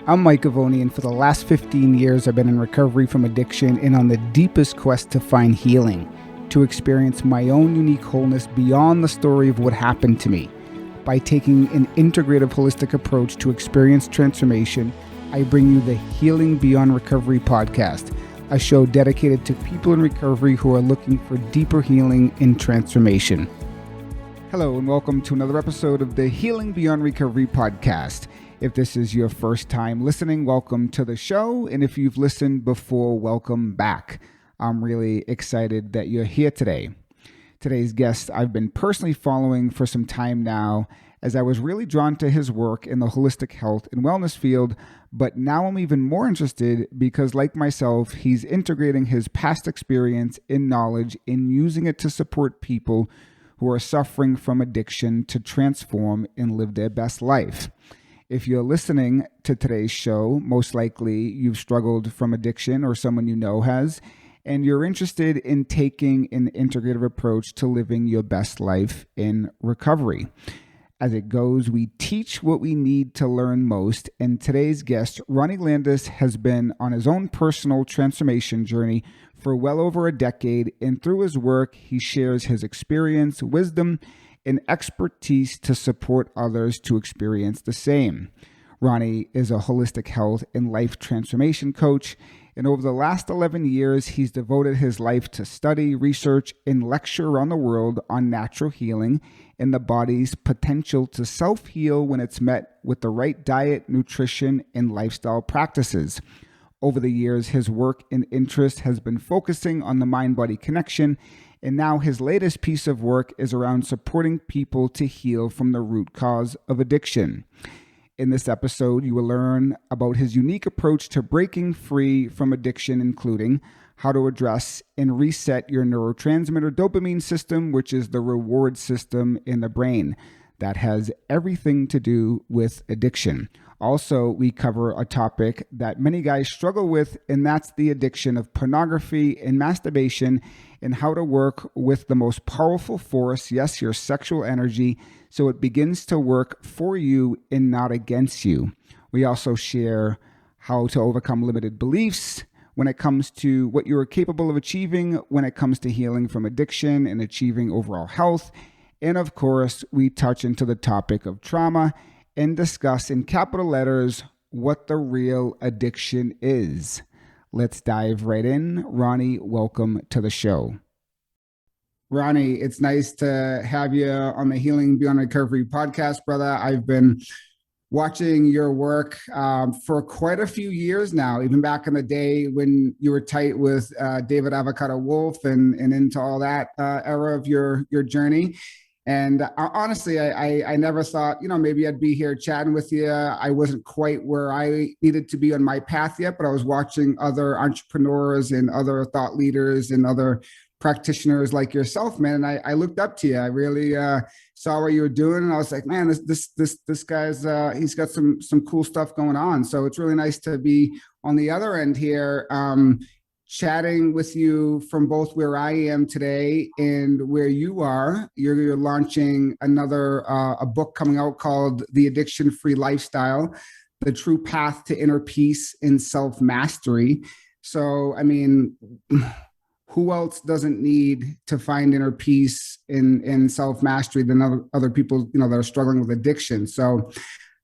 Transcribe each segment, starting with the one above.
I'm Mike Govoni, and for the last 15 years, I've been in recovery from addiction and on the deepest quest to find healing, to experience my own unique wholeness beyond the story of what happened to me. By taking an integrative, holistic approach to experience transformation, I bring you the Healing Beyond Recovery podcast, a show dedicated to people in recovery who are looking for deeper healing and transformation. Hello, and welcome to another episode of the Healing Beyond Recovery podcast. If this is your first time listening, welcome to the show. And if you've listened before, welcome back. I'm really excited that you're here today. Today's guest I've been personally following for some time now, as I was really drawn to his work in the holistic health and wellness field. But now I'm even more interested because, like myself, he's integrating his past experience and knowledge and using it to support people who are suffering from addiction to transform and live their best life. If you're listening to today's show, most likely you've struggled from addiction or someone you know has, and you're interested in taking an integrative approach to living your best life in recovery. As it goes, we teach what we need to learn most, and today's guest, Ronnie Landis, has been on his own personal transformation journey for well over a decade, and through his work, he shares his experience, wisdom, and expertise to support others to experience the same. Ronnie is a holistic health and life transformation coach, and over the last 11 years, he's devoted his life to study, research, and lecture around the world on natural healing and the body's potential to self-heal when it's met with the right diet, nutrition, and lifestyle practices. Over the years, his work and interest has been focusing on the mind-body connection, and now his latest piece of work is around supporting people to heal from the root cause of addiction. In this episode, you will learn about his unique approach to breaking free from addiction, including how to address and reset your neurotransmitter dopamine system, which is the reward system in the brain that has everything to do with addiction. Also, we cover a topic that many guys struggle with, and that's the addiction of pornography and masturbation, and how to work with the most powerful force, yes, your sexual energy, so it begins to work for you and not against you. We also share how to overcome limited beliefs when it comes to what you're capable of achieving when it comes to healing from addiction and achieving overall health. And of course, we touch into the topic of trauma and discuss in capital letters what the real addiction is. Let's dive right in. Ronnie, welcome to the show. Ronnie, it's nice to have you on the Healing Beyond Recovery podcast, brother. I've been watching your work for quite a few years now, even back in the day when you were tight with David Avocado Wolf and into all that era of your journey. And honestly, I never thought, maybe I'd be here chatting with you. I wasn't quite where I needed to be on my path yet, but I was watching other entrepreneurs and other thought leaders and other practitioners like yourself, man. And I looked up to you. I really saw what you were doing, and I was like, man, this guy's he's got some cool stuff going on. So it's really nice to be on the other end here, chatting with you from both where I am today and where you are. You're launching another a book coming out called The Addiction-Free Lifestyle: The True Path to Inner Peace and Self-Mastery. So, I mean, who else doesn't need to find inner peace in self-mastery than other people, that are struggling with addiction? So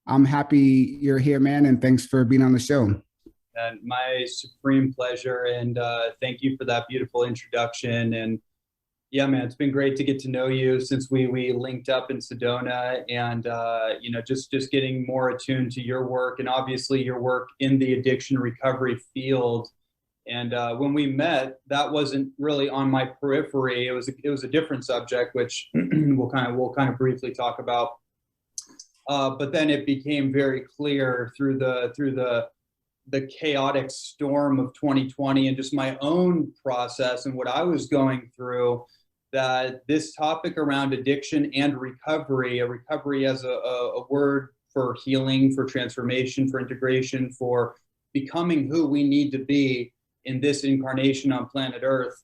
I'm happy you're here, man, and thanks for being on the show. And my supreme pleasure. And thank you for that beautiful introduction. And yeah, man, it's been great to get to know you since we linked up in Sedona, and, just getting more attuned to your work and obviously your work in the addiction recovery field. And when we met, that wasn't really on my periphery. It was a different subject, which we'll kind of briefly talk about. But then it became very clear through the chaotic storm of 2020 and just my own process and what I was going through, that this topic around addiction and recovery, a recovery as a word for healing, for transformation, for integration, for becoming who we need to be in this incarnation on planet Earth,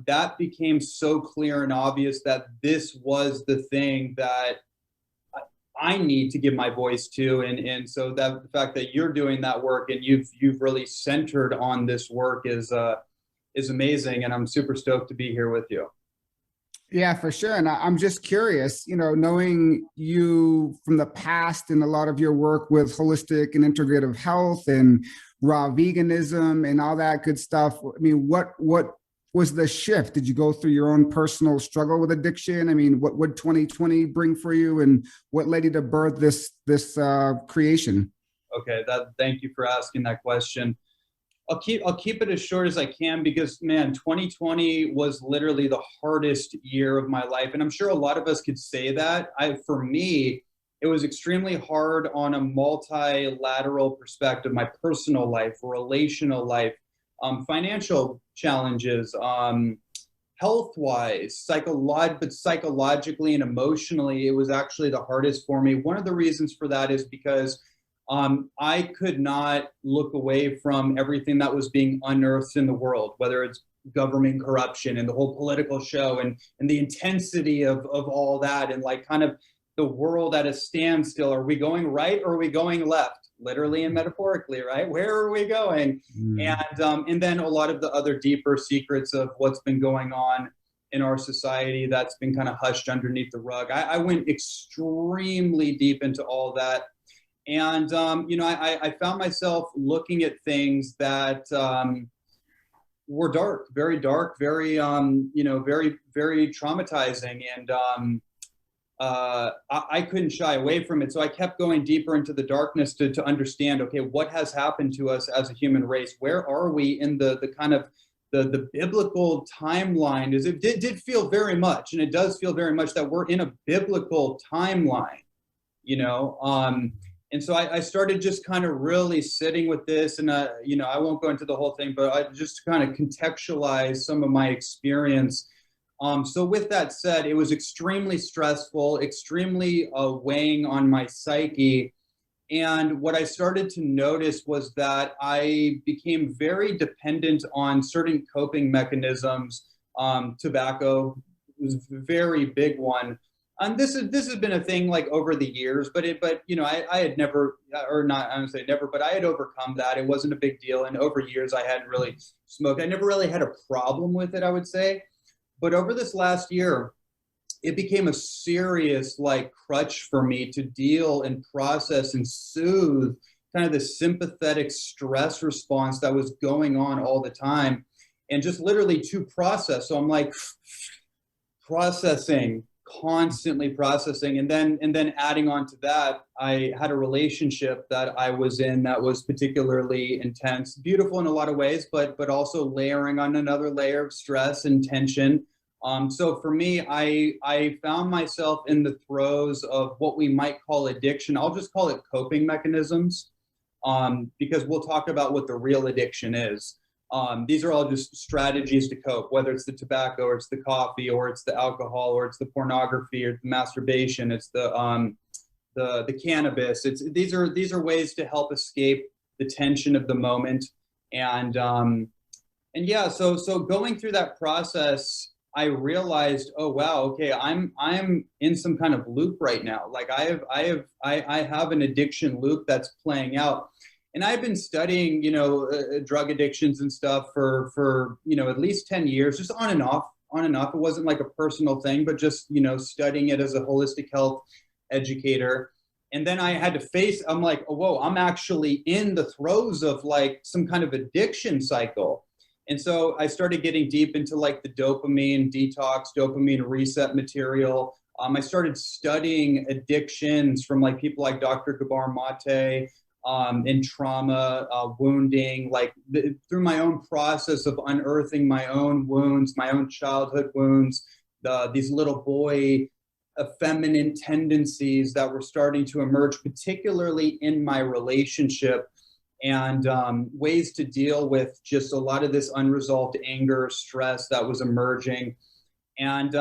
that became so clear and obvious that this was the thing that I need to give my voice to. And so that the fact that you're doing that work and you've really centered on this work is amazing. And I'm super stoked to be here with you. Yeah, for sure. And I'm just curious, knowing you from the past and a lot of your work with holistic and integrative health and raw veganism and all that good stuff. I mean, what was the shift? Did you go through your own personal struggle with addiction? I mean, what would 2020 bring for you, and what led you to birth this creation? Okay, thank you for asking that question. I'll keep it as short as I can because, man, 2020 was literally the hardest year of my life. And I'm sure a lot of us could say that. For me, it was extremely hard on a multilateral perspective, my personal life, relational life, financial challenges, health-wise, but psychologically and emotionally, it was actually the hardest for me. One of the reasons for that is because I could not look away from everything that was being unearthed in the world, whether it's government corruption and the whole political show and the intensity of all that, and like kind of the world at a standstill. Are we going right or are we going left? Literally and metaphorically, right? Where are we going? And then a lot of the other deeper secrets of what's been going on in our society that's been kind of hushed underneath the rug. I went extremely deep into all that. And, I found myself looking at things that were dark, very, very, very traumatizing. And I couldn't shy away from it. So I kept going deeper into the darkness to understand, okay, what has happened to us as a human race? Where are we in the kind of the biblical timeline? It did feel very much, and it does feel very much that we're in a biblical timeline, And so I started just kind of really sitting with this, and I won't go into the whole thing, but I just kind of contextualize some of my experience. So with that said, it was extremely stressful, extremely weighing on my psyche. And what I started to notice was that I became very dependent on certain coping mechanisms. Tobacco was a very big one. And this has been a thing like over the years, but I had never, or not, I don't say never, but I had overcome that. It wasn't a big deal. And over years, I hadn't really smoked. I never really had a problem with it, I would say. But over this last year, it became a serious like crutch for me to deal and process and soothe kind of the sympathetic stress response that was going on all the time, and just literally to process. So I'm like constantly processing. And then adding on to that, I had a relationship that I was in that was particularly intense, beautiful in a lot of ways, but also layering on another layer of stress and tension. So for me, I found myself in the throes of what we might call addiction. I'll just call it coping mechanisms, because we'll talk about what the real addiction is. These are all just strategies to cope, whether it's the tobacco or it's the coffee or it's the alcohol or it's the pornography or the masturbation, it's the cannabis. These are ways to help escape the tension of the moment. And yeah, so going through that process, I realized, oh wow, okay, I'm in some kind of loop right now. Like I have an addiction loop that's playing out. And I've been studying, drug addictions and stuff for at least 10 years, just on and off. It wasn't like a personal thing, but just, studying it as a holistic health educator. And then I had to I'm like, oh, whoa, I'm actually in the throes of like some kind of addiction cycle. And so I started getting deep into like the dopamine detox, dopamine reset material. I started studying addictions from like people like Dr. Gabor Mate, in trauma, wounding, through my own process of unearthing my own wounds, my own childhood wounds, these little boy effeminate tendencies that were starting to emerge, particularly in my relationship, and ways to deal with just a lot of this unresolved anger, stress that was emerging. And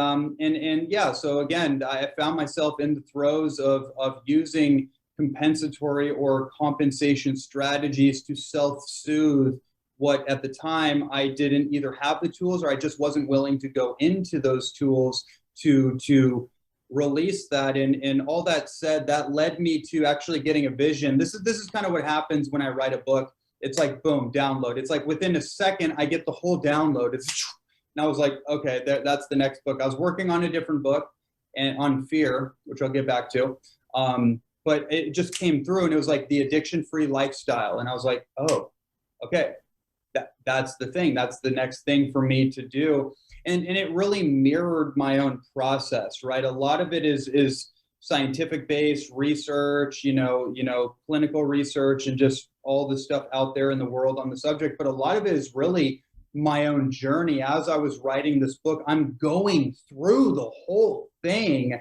yeah, so again, I found myself in the throes of using compensatory or compensation strategies to self-soothe what at the time I didn't either have the tools or I just wasn't willing to go into those tools to release that. And all that said, that led me to actually getting a vision. This is kind of what happens when I write a book. It's like, boom, download. It's like within a second, I get the whole download. And I was like, okay, that's the next book. I was working on a different book and on fear, which I'll get back to. But it just came through and it was like the addiction-free lifestyle. And I was like, oh, okay, that's the thing. That's the next thing for me to do. And it really mirrored my own process, right? A lot of it is scientific-based research, clinical research, and just all the stuff out there in the world on the subject. But a lot of it is really my own journey. As I was writing this book, I'm going through the whole thing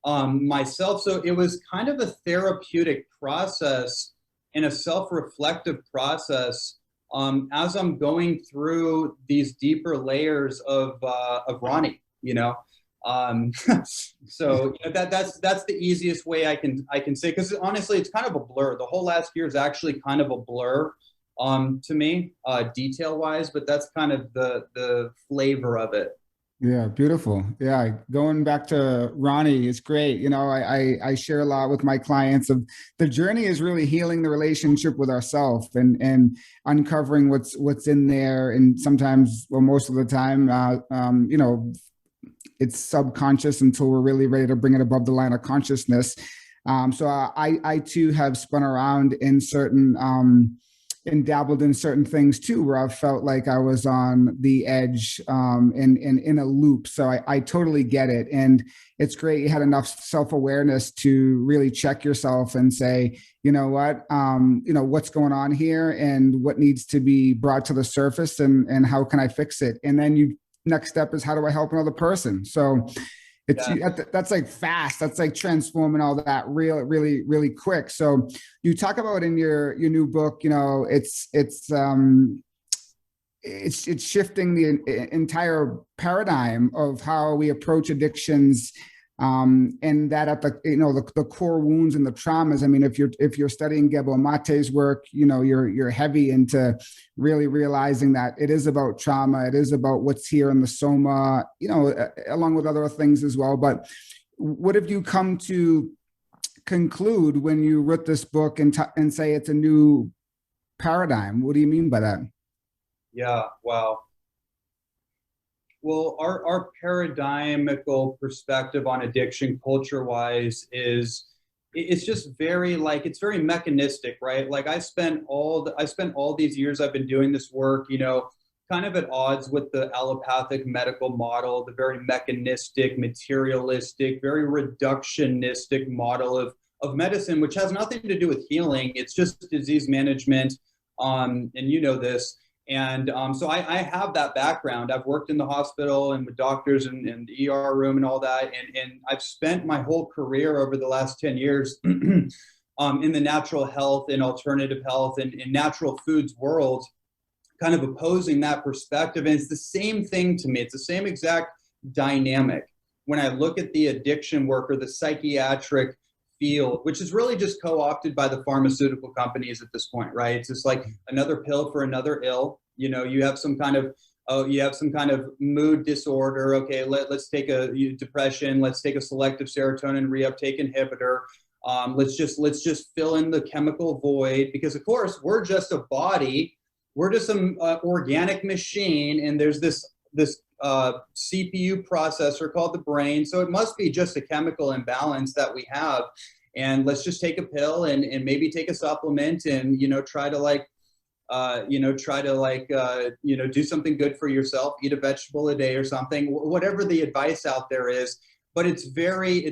myself. So it was kind of a therapeutic process and a self-reflective process as I'm going through these deeper layers of Ronnie, so that's the easiest way I can say, because honestly, it's kind of a blur. The whole last year is actually kind of a blur to me, detail wise, but that's kind of the flavor of it. Yeah, beautiful. Yeah, going back to Ronnie is great. I share a lot with my clients of the journey is really healing the relationship with ourselves and uncovering what's in there. And sometimes, well, most of the time, it's subconscious until we're really ready to bring it above the line of consciousness. So I too have spun around in certain and dabbled in certain things too, where I felt like I was on the edge and in a loop. So I totally get it. And it's great you had enough self-awareness to really check yourself and say, you know what, what's going on here and what needs to be brought to the surface and how can I fix it? And then next step is, how do I help another person? So that's like fast. That's like transforming all that really, really quick. So you talk about in your new book, it's shifting the entire paradigm of how we approach addictions. And that at the core wounds and the traumas. I mean, if you're studying Gabor Mate's work, you're heavy into really realizing that it is about trauma. It is about what's here in the soma, along with other things as well. But what have you come to conclude when you wrote this book and say it's a new paradigm? What do you mean by that? Yeah, wow. Well, our paradigmical perspective on addiction culture-wise it's just very it's very mechanistic, right? Like I spent all these years I've been doing this work, kind of at odds with the allopathic medical model, the very mechanistic, materialistic, very reductionistic model of medicine, which has nothing to do with healing. It's just disease management, and this. And so I have that background. I've worked in the hospital and with doctors and the ER room and all that. And I've spent my whole career over the last 10 years in the natural health and alternative health and natural foods world, kind of opposing that perspective. And it's the same thing to me. It's the same exact dynamic. When I look at the addiction work or the psychiatric field, which is really just co-opted by the pharmaceutical companies at this point, right? It's just like another pill for another ill. You have some kind of mood disorder. Okay, let's take a depression. Let's take a selective serotonin reuptake inhibitor. Let's just fill in the chemical void, because of course we're just a body. We're just some organic machine, and there's this CPU processor called the brain. So it must be just a chemical imbalance that we have. And let's just take a pill and maybe take a supplement and, try to do something good for yourself, eat a vegetable a day or something, whatever the advice out there is. But it's very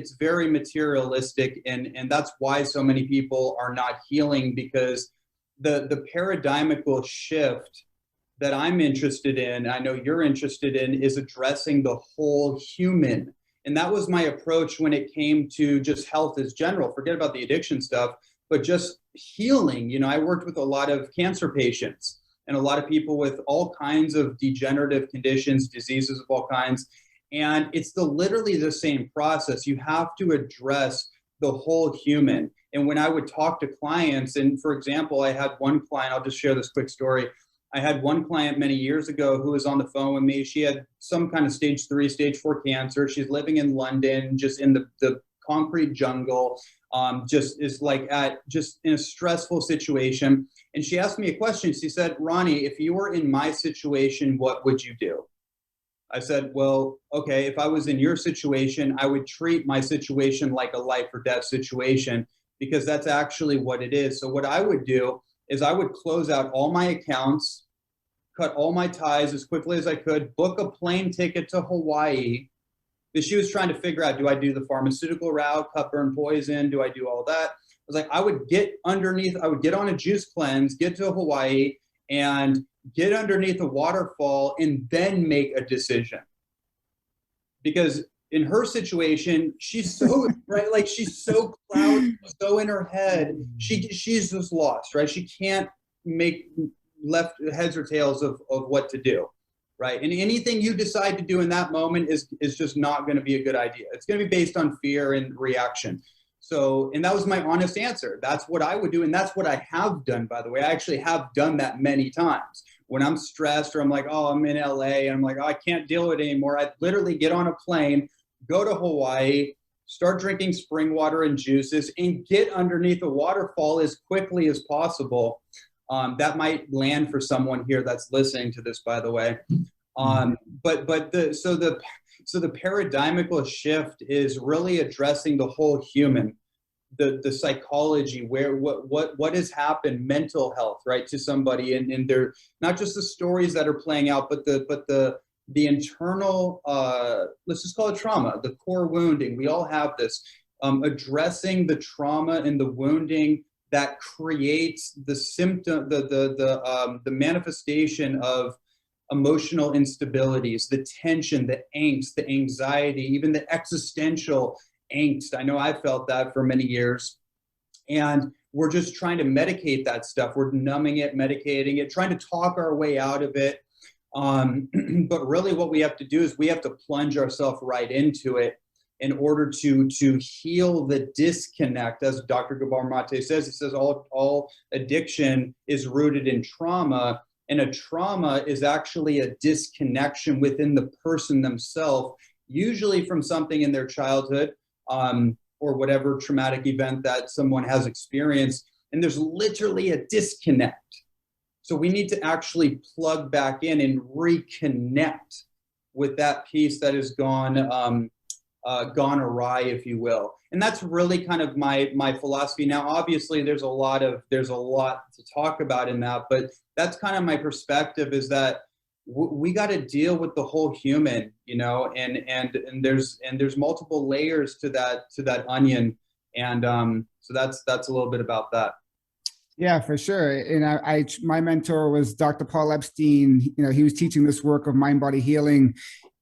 materialistic. And that's why so many people are not healing, because the paradigmical shift that I'm interested in, I know you're interested in, is addressing the whole human. And that was my approach when it came to just health as general. Forget about the addiction stuff, but just healing. I worked with a lot of cancer patients and a lot of people with all kinds of degenerative conditions, diseases of all kinds. And it's literally the same process. You have to address the whole human. And when I would talk to clients, and for example, I had one client, I'll just share this quick story. I had one client many years ago who was on the phone with me. She had some kind of stage 3, stage 4 cancer. She's living in London, just in the concrete jungle, just in a stressful situation. And she asked me a question. She said, Ronnie, if you were in my situation, what would you do? I said, well, okay, if I was in your situation, I would treat my situation like a life or death situation, because that's actually what it is. So what I would do is I would close out all my accounts, cut all my ties as quickly as I could, book a plane ticket to Hawaii. Because she was trying to figure out, do I do the pharmaceutical route, cut, burn, poison? Do I do all that? I was like, I would get on a juice cleanse, get to Hawaii, and get underneath a waterfall, and then make a decision. Because in her situation, she's so right, like she's so cloudy, so in her head, she's just lost, right? She can't make left heads or tails of what to do, right? And anything you decide to do in that moment is just not going to be a good idea. It's going to be based on fear and reaction. So, and that was my honest answer. That's what I would do, and that's what I have done, by the way. I actually have done that many times. When I'm stressed or I'm like, oh, I'm in LA, and I'm like, oh, I can't deal with it anymore, I literally get on a plane, go to Hawaii, start drinking spring water and juices, and get underneath a waterfall as quickly as possible. That might land for someone here that's listening to this, by the way. But the paradigmical shift is really addressing the whole human, the psychology, what has happened, mental health, right, to somebody, and they're not just the stories that are playing out, but the internal, let's just call it trauma, the core wounding. We all have this. Addressing the trauma and the wounding that creates the symptom, the manifestation of emotional instabilities, the tension, the angst, the anxiety, even the existential angst. I know I felt that for many years. And we're just trying to medicate that stuff. We're numbing it, medicating it, trying to talk our way out of it. But really what we have to do is we have to plunge ourselves right into it in order to heal the disconnect. As Dr. Gabor Mate says, he says all addiction is rooted in trauma. And a trauma is actually a disconnection within the person themselves, usually from something in their childhood or whatever traumatic event that someone has experienced. And there's literally a disconnect. So we need to actually plug back in and reconnect with that piece that has gone awry, if you will. And that's really kind of my philosophy. Now, obviously, there's a lot to talk about in that, but that's kind of my perspective, is that we got to deal with the whole human, you know, and there's multiple layers to that onion, and so that's a little bit about that. Yeah, for sure. And my mentor was Dr. Paul Epstein. You know, he was teaching this work of mind-body healing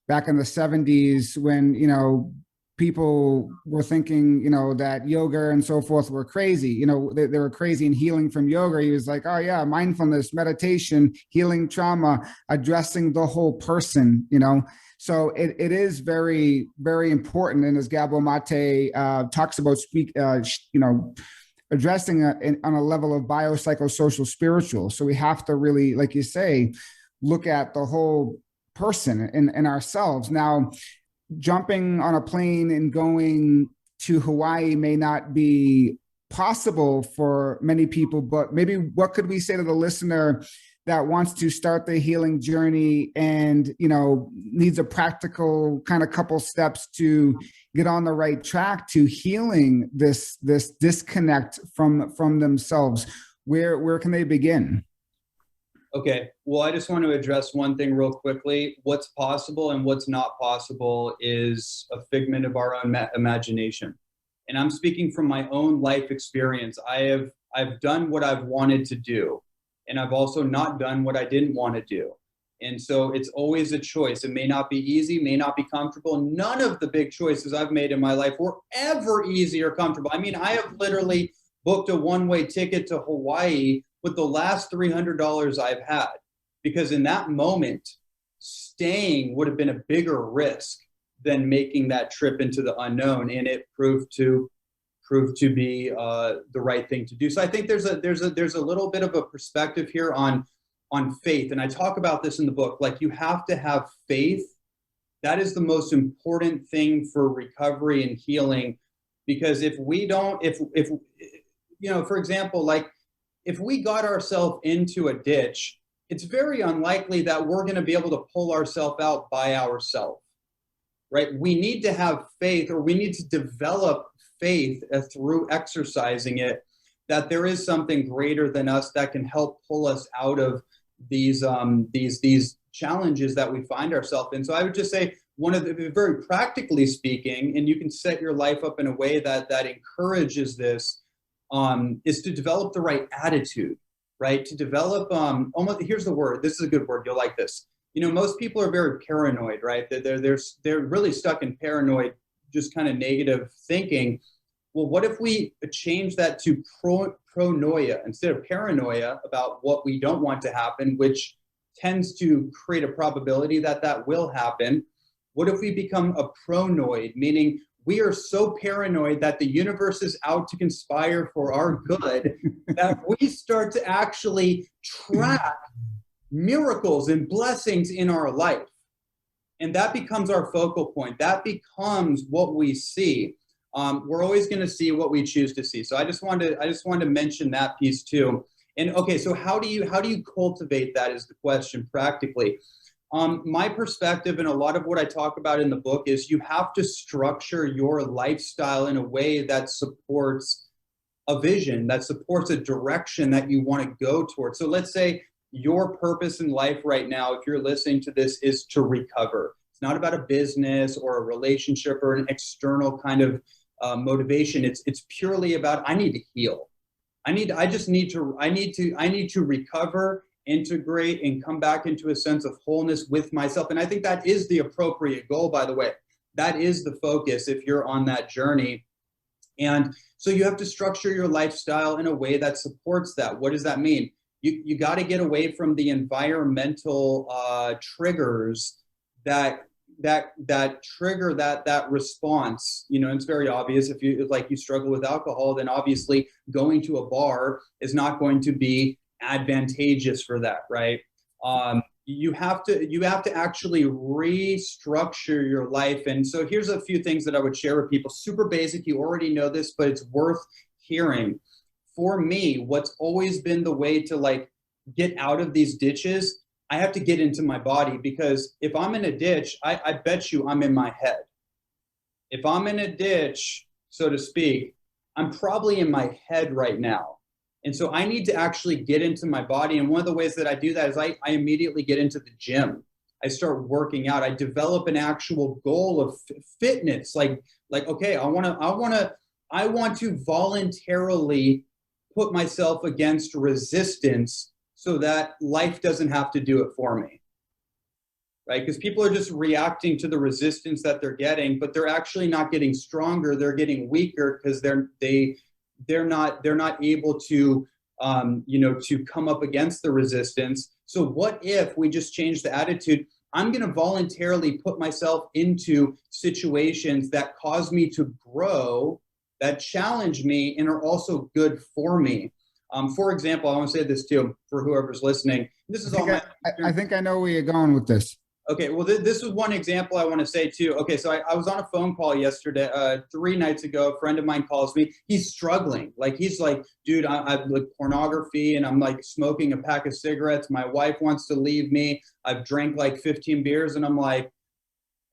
back in the 70s when, you know, people were thinking, you know, that yoga and so forth were crazy. You know, they were crazy in healing from yoga. He was like, oh yeah, mindfulness, meditation, healing trauma, addressing the whole person, you know. So it is very, very important. And as Gabor Mate talks about, addressing on a level of biopsychosocial spiritual. So we have to really, like you say, look at the whole person and ourselves. Now, jumping on a plane and going to Hawaii may not be possible for many people, but maybe what could we say to the listener that wants to start the healing journey and, you know, needs a practical kind of couple steps to get on the right track to healing this disconnect from themselves? Where can they begin? Okay, well, I just want to address one thing real quickly. What's possible and what's not possible is a figment of our own imagination. And I'm speaking from my own life experience. I've done what I've wanted to do, and I've also not done what I didn't want to do. And so it's always a choice. It may not be easy, may not be comfortable. None of the big choices I've made in my life were ever easy or comfortable. I mean, I have literally booked a one-way ticket to Hawaii with the last $300 I've had, because in that moment, staying would have been a bigger risk than making that trip into the unknown, and it proved to be the right thing to do. So I think there's a little bit of a perspective here on on faith. And I talk about this in the book, like you have to have faith. That is the most important thing for recovery and healing, because if we don't, if you know, for example, like if we got ourselves into a ditch, it's very unlikely that we're going to be able to pull ourselves out by ourselves, right? We need to have faith, or we need to develop faith through exercising it, that there is something greater than us that can help pull us out of these challenges that we find ourselves in. So I would just say, one of the, very practically speaking, and you can set your life up in a way that encourages this, is to develop the right attitude, right? To develop, almost, here's the word, this is a good word, you'll like this. You know, most people are very paranoid, right? They're really stuck in paranoid, just kind of negative thinking. Well, what if we change that to pronoia instead of paranoia about what we don't want to happen, which tends to create a probability that that will happen? What if we become a pronoid, meaning we are so paranoid that the universe is out to conspire for our good that we start to actually track miracles and blessings in our life. And that becomes our focal point. That becomes what we see. We're always going to see what we choose to see. So I just wanted to mention that piece too. And okay, so how do you cultivate that is the question practically. My perspective, and a lot of what I talk about in the book, is you have to structure your lifestyle in a way that supports a vision, that supports a direction that you want to go towards. So let's say your purpose in life right now, if you're listening to this, is to recover. It's not about a business or a relationship or an external kind of motivation. It's purely about, I need to heal. I need to recover, integrate, and come back into a sense of wholeness with myself. And I think that is the appropriate goal, by the way. That is the focus if you're on that journey. And so you have to structure your lifestyle in a way that supports that. What does that mean? You got to get away from the environmental triggers that trigger that response. You know, it's very obvious. If you struggle with alcohol, then obviously going to a bar is not going to be advantageous for that, right? You have to actually restructure your life. And so here's a few things that I would share with people. Super basic, you already know this, but it's worth hearing. For me, what's always been the way to like get out of these ditches, I have to get into my body, because if I'm in a ditch, I bet you I'm in my head. If I'm in a ditch, so to speak, I'm probably in my head right now. And so I need to actually get into my body. And one of the ways that I do that is I immediately get into the gym. I start working out. I develop an actual goal of fitness. Like, okay, I want to voluntarily put myself against resistance so that life doesn't have to do it for me, right? Because people are just reacting to the resistance that they're getting, but they're actually not getting stronger. They're getting weaker because they're not able to to come up against the resistance. So what if we just change the attitude? I'm going to voluntarily put myself into situations that cause me to grow, that challenge me, and are also good for me. For example, I want to say this too for whoever's listening. This is I think I know where you're going with this. Okay, well, this is one example I want to say too. Okay, so I was on a phone call yesterday, 3 nights ago. A friend of mine calls me. He's struggling. Like, he's like, dude, I like pornography, and I'm like smoking a pack of cigarettes. My wife wants to leave me. I've drank like 15 beers, and I'm like,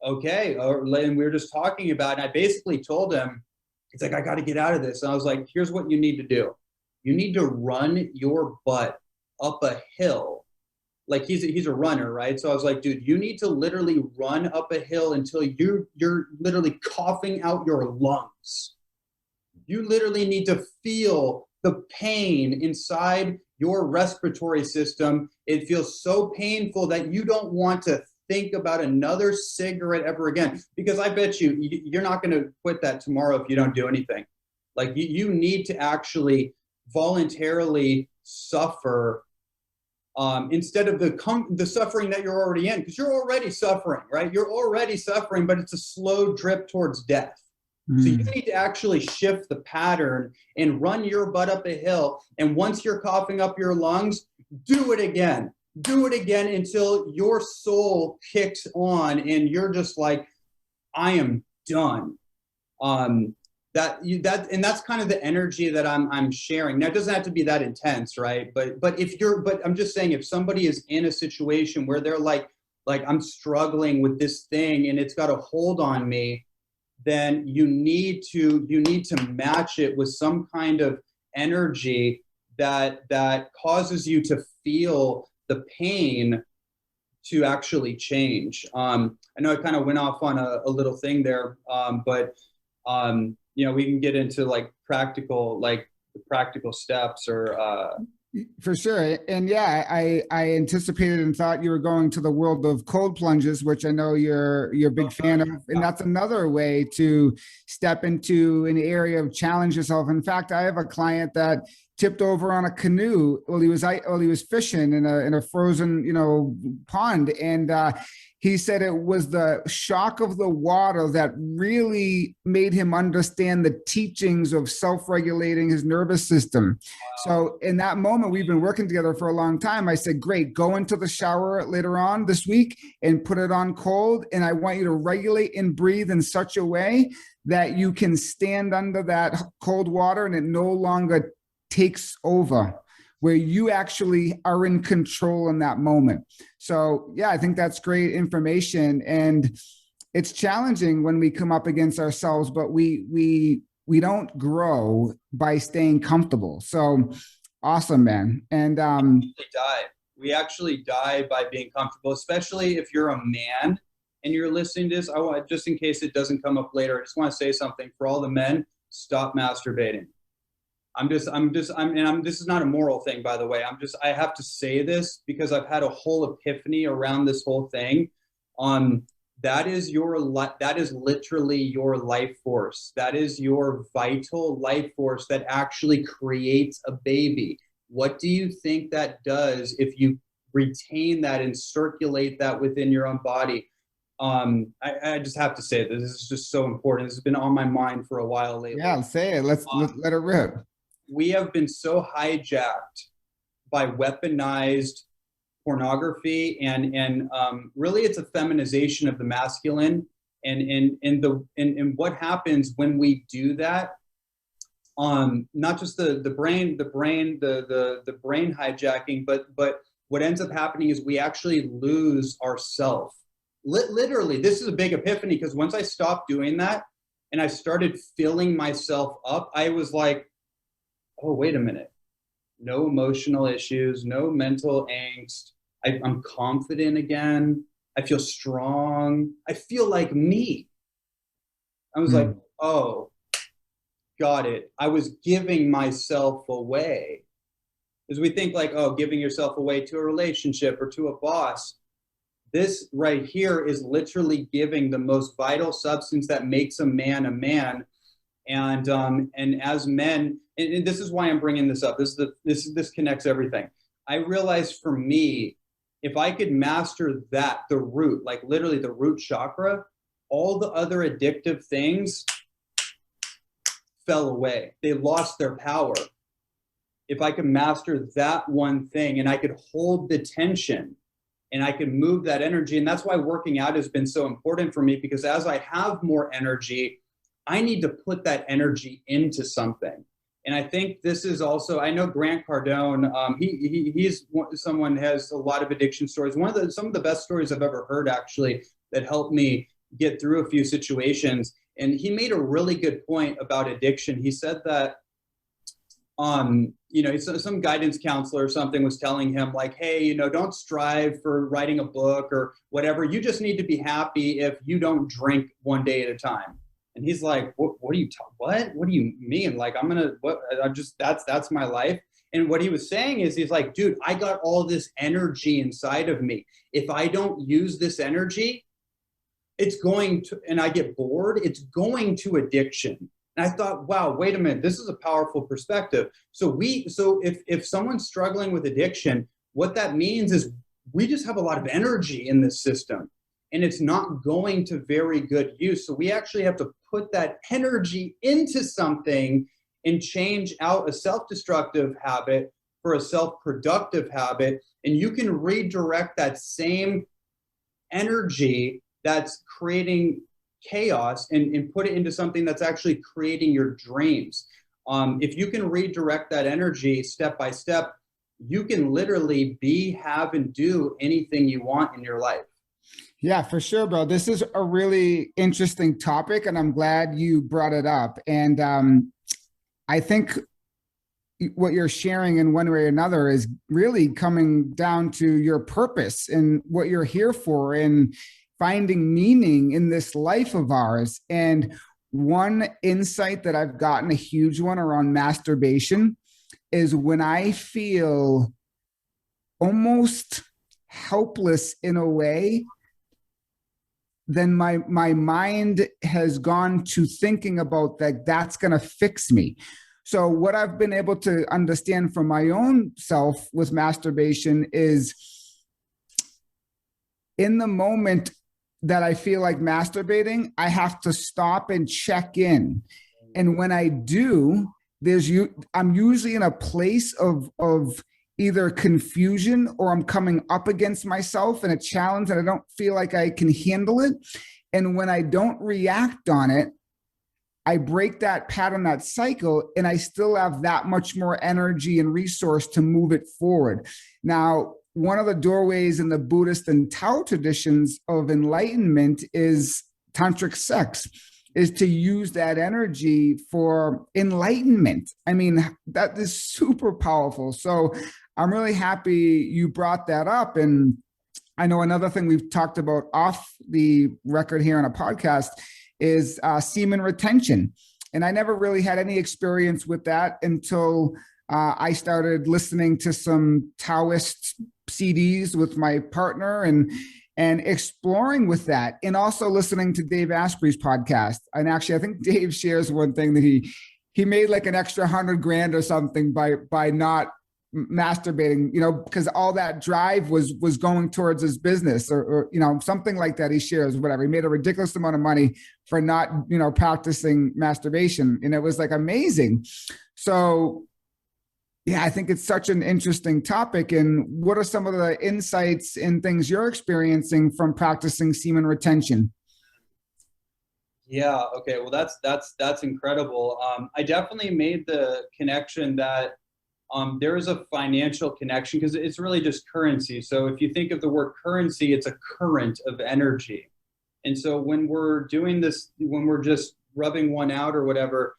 okay. And we were just talking about it. And I basically told him, he's like, I got to get out of this. And I was like, here's what you need to do. You need to run your butt up a hill. Like, he's a runner, right? So I was like, dude, you need to literally run up a hill until you're literally coughing out your lungs. You literally need to feel the pain inside your respiratory system. It feels so painful that you don't want to think about another cigarette ever again. Because I bet you're not going to quit that tomorrow if you don't do anything. Like, you need to actually voluntarily suffer instead of the suffering that you're already in, because you're already suffering, right? You're already suffering, but it's a slow drip towards death. So you need to actually shift the pattern and run your butt up a hill. And once you're coughing up your lungs, do it again. do it again until your soul kicks on and you're just like, I am done. And that's kind of the energy that I'm sharing. Now, it doesn't have to be that intense, right? But I'm just saying, if somebody is in a situation where they're like I'm struggling with this thing and it's got a hold on me, then you need to match it with some kind of energy that causes you to feel the pain to actually change. I know I kind of went off on a little thing there, but we can get into like practical steps or. For sure. And yeah, I anticipated and thought you were going to the world of cold plunges, which I know you're a big fan of. And that's another way to step into an area of challenge yourself. In fact, I have a client that tipped over on a canoe while he was fishing in a frozen, pond. And he said it was the shock of the water that really made him understand the teachings of self-regulating his nervous system. So in that moment, we've been working together for a long time. I said, great, go into the shower later on this week and put it on cold. And I want you to regulate and breathe in such a way that you can stand under that cold water and it no longer takes over, where you actually are in control in that moment. So yeah, I think that's great information. And it's challenging when we come up against ourselves, but we don't grow by staying comfortable. So awesome, man. And we actually die by being comfortable, especially if you're a man and you're listening to this. I want, just in case it doesn't come up later, I just want to say something for all the men: stop masturbating. This is not a moral thing, by the way. I have to say this because I've had a whole epiphany around this whole thing. That is literally your life force. That is your vital life force that actually creates a baby. What do you think that does if you retain that and circulate that within your own body? I just have to say this. This is just so important. This has been on my mind for a while lately. Yeah, say it. Let's let it rip. We have been so hijacked by weaponized pornography and really it's a feminization of the masculine and what happens when we do that, not just the brain hijacking, but what ends up happening is we actually lose ourself. Literally, this is a big epiphany, because once I stopped doing that and I started filling myself up, I was like, oh, wait a minute. No emotional issues, no mental angst. I'm confident again. I feel strong. I feel like me. I was like, oh, got it. I was giving myself away. Because we think like, oh, giving yourself away to a relationship or to a boss. This right here is literally giving the most vital substance that makes a man a man. And as men, and this is why I'm bringing this up. This connects everything. I realized for me, if I could master that, the root, like literally the root chakra, all the other addictive things fell away. They lost their power. If I could master that one thing and I could hold the tension and I could move that energy, and that's why working out has been so important for me, because as I have more energy, I need to put that energy into something. And I think this is also, I know Grant Cardone, he's someone who has a lot of addiction stories. Some of the best stories I've ever heard, actually, that helped me get through a few situations. And he made a really good point about addiction. He said that, some guidance counselor or something was telling him like, hey, don't strive for writing a book or whatever. You just need to be happy if you don't drink one day at a time. And he's like, what do you mean? Like, that's my life. And what he was saying is, he's like, dude, I got all this energy inside of me. If I don't use this energy, it's going to, and I get bored, it's going to addiction. And I thought, wow, wait a minute, this is a powerful perspective. So if someone's struggling with addiction, what that means is we just have a lot of energy in this system. And it's not going to very good use. So we actually have to put that energy into something and change out a self-destructive habit for a self-productive habit, and you can redirect that same energy that's creating chaos and put it into something that's actually creating your dreams. If you can redirect that energy step by step, you can literally be, have, and do anything you want in your life. Yeah, for sure, bro. This is a really interesting topic, and I'm glad you brought it up. And I think what you're sharing in one way or another is really coming down to your purpose and what you're here for and finding meaning in this life of ours. And one insight that I've gotten, a huge one around masturbation, is when I feel almost helpless in a way, then my mind has gone to thinking about that's going to fix me. So what I've been able to understand from my own self with masturbation is, in the moment that I feel like masturbating, I have to stop and check in. And when I do, I'm usually in a place of either confusion, or I'm coming up against myself in a challenge and I don't feel like I can handle it. And when I don't react on it, I break that pattern, that cycle, and I still have that much more energy and resource to move it forward. Now, one of the doorways in the Buddhist and Tao traditions of enlightenment is tantric sex, is to use that energy for enlightenment. I mean, that is super powerful. So I'm really happy you brought that up. And I know another thing we've talked about off the record here on a podcast is semen retention. And I never really had any experience with that until I started listening to some Taoist CDs with my partner and exploring with that, and also listening to Dave Asprey's podcast. And actually, I think Dave shares one thing that he made like an extra $100,000 or something by not masturbating, because all that drive was going towards his business or something like that. He shares whatever. He made a ridiculous amount of money for not, practicing masturbation. And it was like amazing. So yeah, I think it's such an interesting topic. And what are some of the insights and things you're experiencing from practicing semen retention? Yeah. Okay. Well, that's incredible. I definitely made the connection that there is a financial connection, because it's really just currency. So if you think of the word currency, it's a current of energy. And so when we're doing this, when we're just rubbing one out or whatever,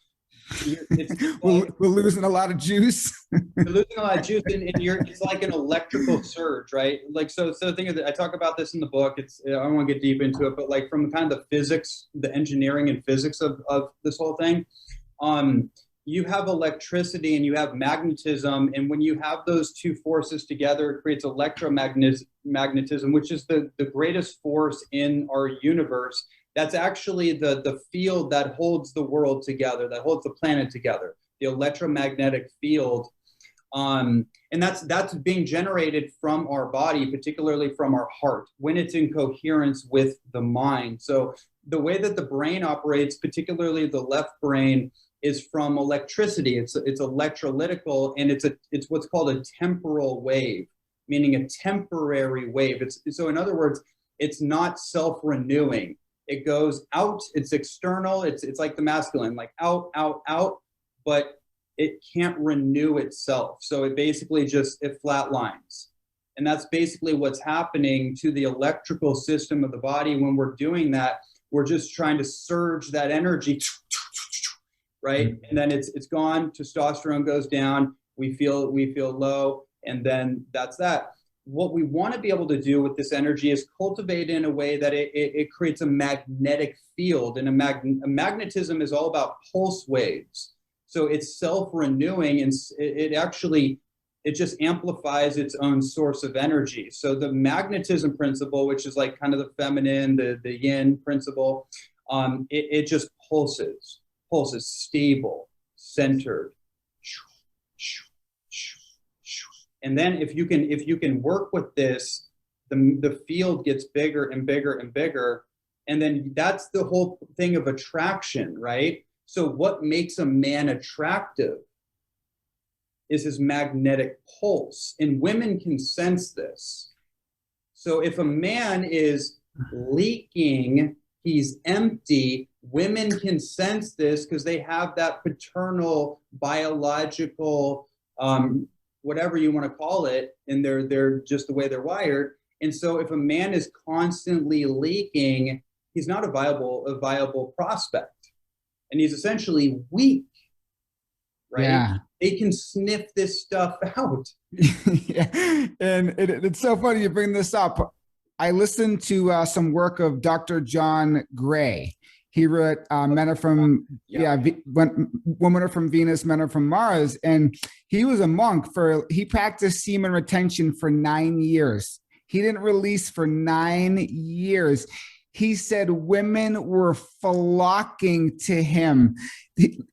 we're losing a lot of juice. You're losing a lot of juice, and it's like an electrical surge, right? Like, so the thing is, I talk about this in the book. I don't want to get deep into it, but like from kind of the physics, the engineering and physics of this whole thing, you have electricity and you have magnetism, and when you have those two forces together, it creates electromagnetism, which is the greatest force in our universe. That's actually the field that holds the world together, that holds the planet together, the electromagnetic field. And that's being generated from our body, particularly from our heart, when it's in coherence with the mind. So the way that the brain operates, particularly the left brain, is from electricity. It's electrolytical, and it's what's called a temporal wave, meaning a temporary wave. So in other words, it's not self-renewing. It goes out, it's external, it's like the masculine, like out, out, out, but it can't renew itself. So it basically it flatlines. And that's basically what's happening to the electrical system of the body. When we're doing that, we're just trying to surge that energy, right? And then it's gone, testosterone goes down, we feel low, and then that's that. What we want to be able to do with this energy is cultivate in a way that it creates a magnetic field. And a magnetism is all about pulse waves. So it's self-renewing, and it just amplifies its own source of energy. So the magnetism principle, which is like kind of the feminine, the yin principle, it just pulses, stable, centered. And then if you can work with this, the field gets bigger and bigger and bigger. And then that's the whole thing of attraction, right? So what makes a man attractive? is his magnetic pulse, and women can sense this. So if a man is leaking, he's empty, women can sense this because they have that paternal biological whatever you want to call it, and they're just the way they're wired. And so if a man is constantly leaking, he's not a viable prospect, and he's essentially weak, right? Yeah. They can sniff this stuff out. Yeah. And it's so funny you bring this up. I listened to some work of Dr. John Gray. He wrote Men Are From, Women Are From Venus, Men Are From Mars. And he was a monk he practiced semen retention for 9 years. He didn't release for 9 years. He said women were flocking to him.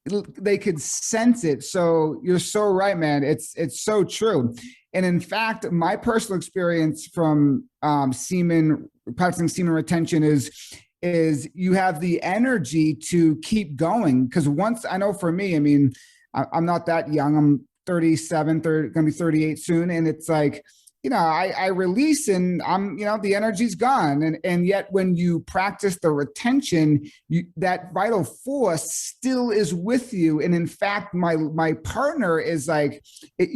They could sense it. So you're so right, man. It's so true. And in fact, my personal experience from practicing semen retention is you have the energy to keep going. Because once, I know for me, I mean, I'm not that young. I'm 37, going to be 38 soon. And it's like, I release and I'm, the energy's gone. And yet when you practice the retention, that vital force still is with you. And in fact, my partner is like,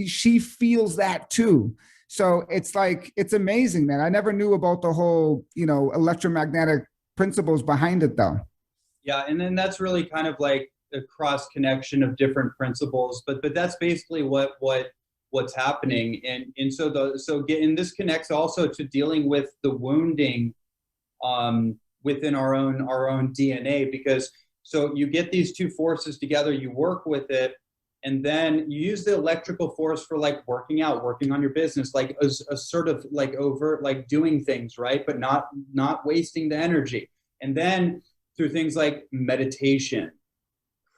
she feels that too. So it's like, it's amazing, man. I never knew about the whole, electromagnetic principles behind it though. Yeah. And then that's really kind of like a cross connection of different principles, but that's basically what's happening. And so this connects also to dealing with the wounding within our own DNA, because so you get these two forces together, you work with it, and then you use the electrical force for like working out, working on your business, like a sort of like overt, like doing things, right? But not wasting the energy. And then through things like meditation,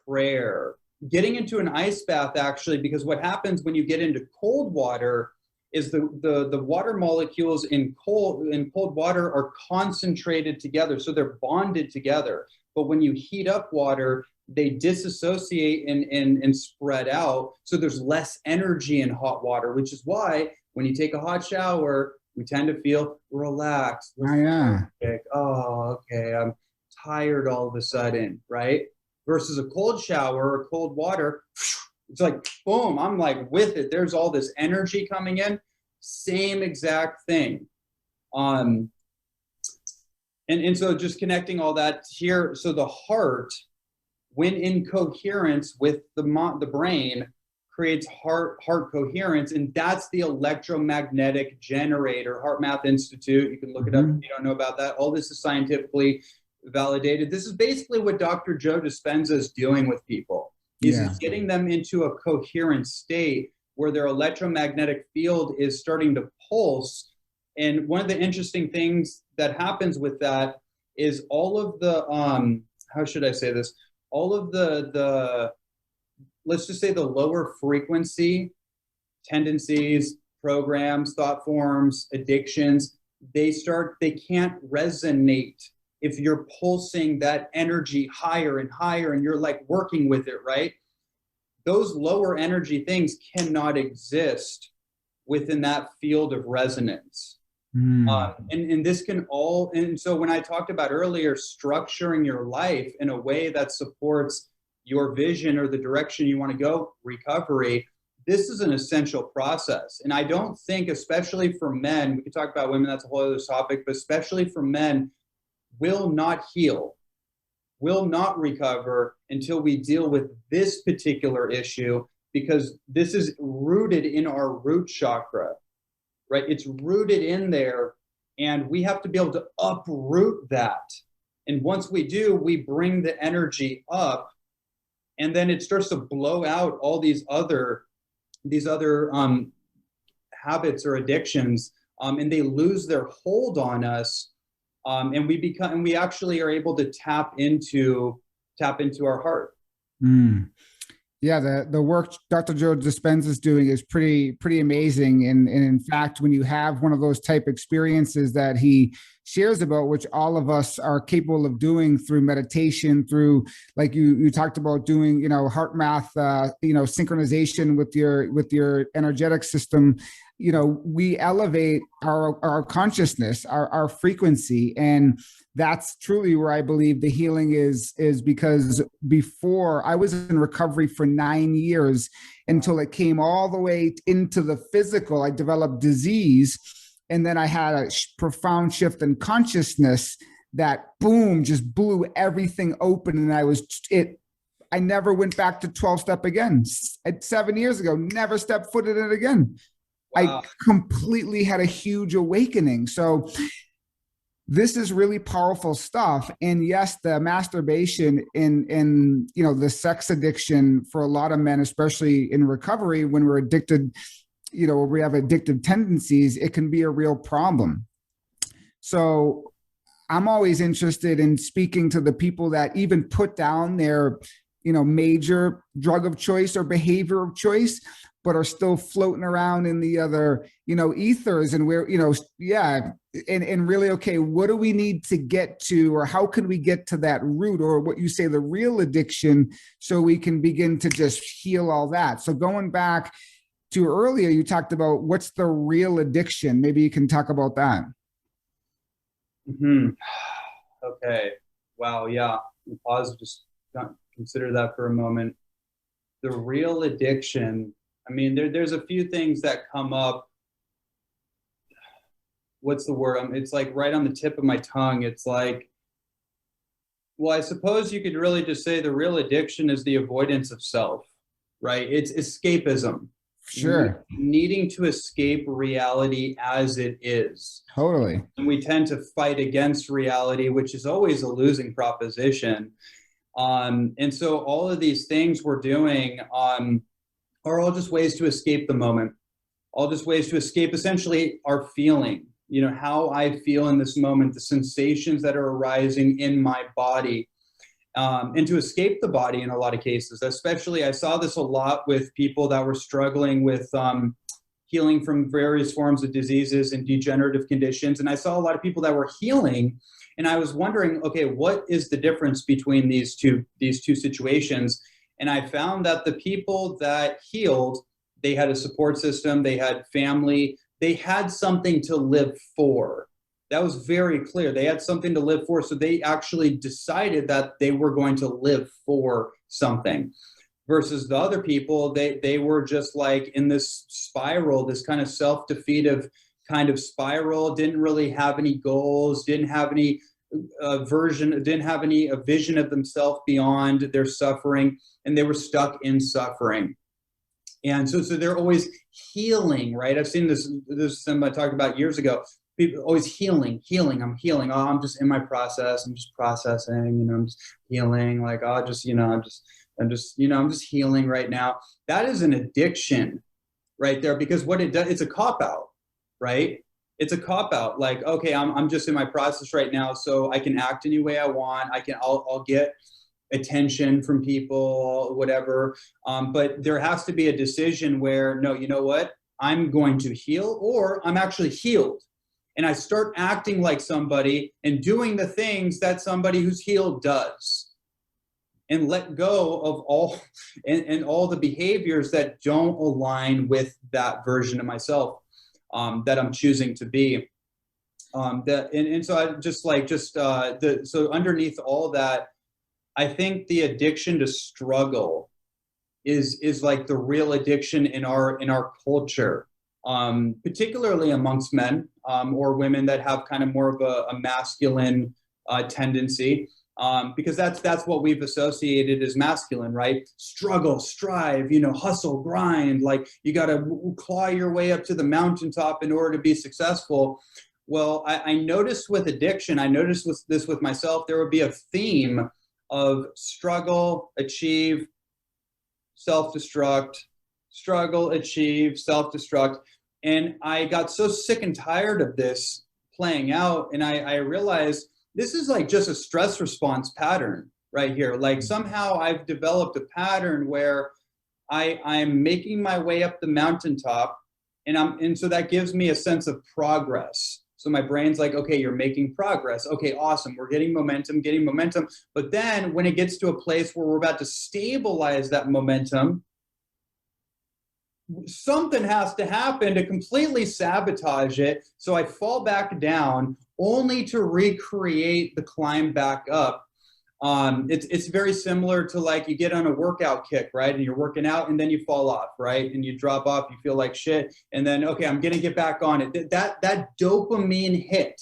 prayer, getting into an ice bath, actually, because what happens when you get into cold water is the water molecules in cold water are concentrated together, so they're bonded together. But when you heat up water, they disassociate and spread out, so there's less energy in hot water, which is why when you take a hot shower, we tend to feel relaxed. Oh, okay, I'm tired all of a sudden, right? Versus a cold shower or cold water, it's like, boom, I'm like with it. There's all this energy coming in. Same exact thing. And so just connecting all that here. So the heart, when in coherence with the brain, creates heart coherence. And that's the electromagnetic generator. Heart Math Institute. You can look it up if you don't know about that. All this is scientifically validated. This is basically what Dr. Joe Dispenza is doing with people. He's getting them into a coherent state where their electromagnetic field is starting to pulse. And one of the interesting things that happens with that is all of the how should I say this? All of the let's just say the lower frequency tendencies, programs, thought forms, addictions, they can't resonate if you're pulsing that energy higher and higher and you're like working with it, right? Those lower energy things cannot exist within that field of resonance. And this can all, and so when I talked about earlier, structuring your life in a way that supports your vision or the direction you want to go, recovery, this is an essential process. And I don't think, especially for men, we can talk about women, that's a whole other topic, but especially for men, will not heal, will not recover until we deal with this particular issue, because this is rooted in our root chakra, right? It's rooted in there, and we have to be able to uproot that. And once we do, we bring the energy up, and then it starts to blow out all these other habits or addictions, and they lose their hold on us. And we actually are able to tap into our heart. Yeah, the work Dr. Joe Dispenza is doing is pretty amazing. And in fact, when you have one of those type experiences that he shares about, which all of us are capable of doing through meditation, through like you talked about doing, heart math, synchronization with your energetic system. We elevate our consciousness, our frequency, and that's truly where I believe the healing is because before I was in recovery for 9 years until it came all the way into the physical. I developed disease, and then I had a profound shift in consciousness that boom just blew everything open, and I never went back to 12-step again. 7 years ago, never stepped foot in it again. Wow. I completely had a huge awakening. So this is really powerful stuff. And yes, the masturbation and the sex addiction for a lot of men, especially in recovery, when we're addicted, we have addictive tendencies, it can be a real problem. So I'm always interested in speaking to the people that even put down their, major drug of choice or behavior of choice, but are still floating around in the other, ethers, and where, and really, okay, what do we need to get to, or how can we get to that root, or what you say, the real addiction, so we can begin to just heal all that. So going back to earlier, you talked about what's the real addiction. Maybe you can talk about that. Mm-hmm. Okay. Wow. Yeah. Pause. Just consider that for a moment. The real addiction. I mean, there's a few things that come up. What's the word? It's like right on the tip of my tongue. It's like, well, I suppose you could really just say the real addiction is the avoidance of self, right? It's escapism. Sure. Needing to escape reality as it is. Totally. And we tend to fight against reality, which is always a losing proposition. And so all of these things we're doing are all just ways to escape the moment, all just ways to escape essentially our feeling, how I feel in this moment, the sensations that are arising in my body, and to escape the body in a lot of cases. Especially, I saw this a lot with people that were struggling with healing from various forms of diseases and degenerative conditions. And I saw a lot of people that were healing, and I was wondering, okay, what is the difference between these two situations? And I found that the people that healed, they had a support system, they had family, they had something to live for. That was very clear. They had something to live for. So they actually decided that they were going to live for something. Versus the other people, they were just like in this spiral, this kind of self-defeative kind of spiral, didn't really have any goals, didn't have any didn't have any vision of themselves beyond their suffering, and they were stuck in suffering. And so they're always healing, right? I've seen this somebody talked about years ago. People always healing. I'm healing. Oh, I'm just in my process. I'm just processing. I'm just healing. Like, oh, I'm just healing right now. That is an addiction, right there. Because what it does, it's a cop out, right? It's a cop out. Like, okay, I'm just in my process right now, so I can act any way I want. I'll get attention from people, whatever. But there has to be a decision where, no, you know what? I'm going to heal, or I'm actually healed. And I start acting like somebody and doing the things that somebody who's healed does, and let go of all and all the behaviors that don't align with that version of myself that I'm choosing to be. So I so underneath all that, I think the addiction to struggle is like the real addiction in our culture, particularly amongst men or women that have kind of more of a masculine tendency, because that's what we've associated as masculine, right? Struggle, strive, hustle, grind. Like you got to claw your way up to the mountaintop in order to be successful. Well, I noticed with addiction, I noticed this with myself, there would be a theme of struggle, achieve, self-destruct, struggle, achieve, self-destruct. And I got so sick and tired of this playing out. And I realized this is like just a stress response pattern right here. Like somehow I've developed a pattern where I'm making my way up the mountaintop, and so that gives me a sense of progress. So my brain's like, okay, you're making progress. Okay, awesome. We're getting momentum. But then when it gets to a place where we're about to stabilize that momentum, something has to happen to completely sabotage it. So I fall back down only to recreate the climb back up. It's very similar to like you get on a workout kick, right? And you're working out and then you fall off, right? And you drop off, you feel like shit. And then, okay, I'm going to get back on it. That dopamine hit,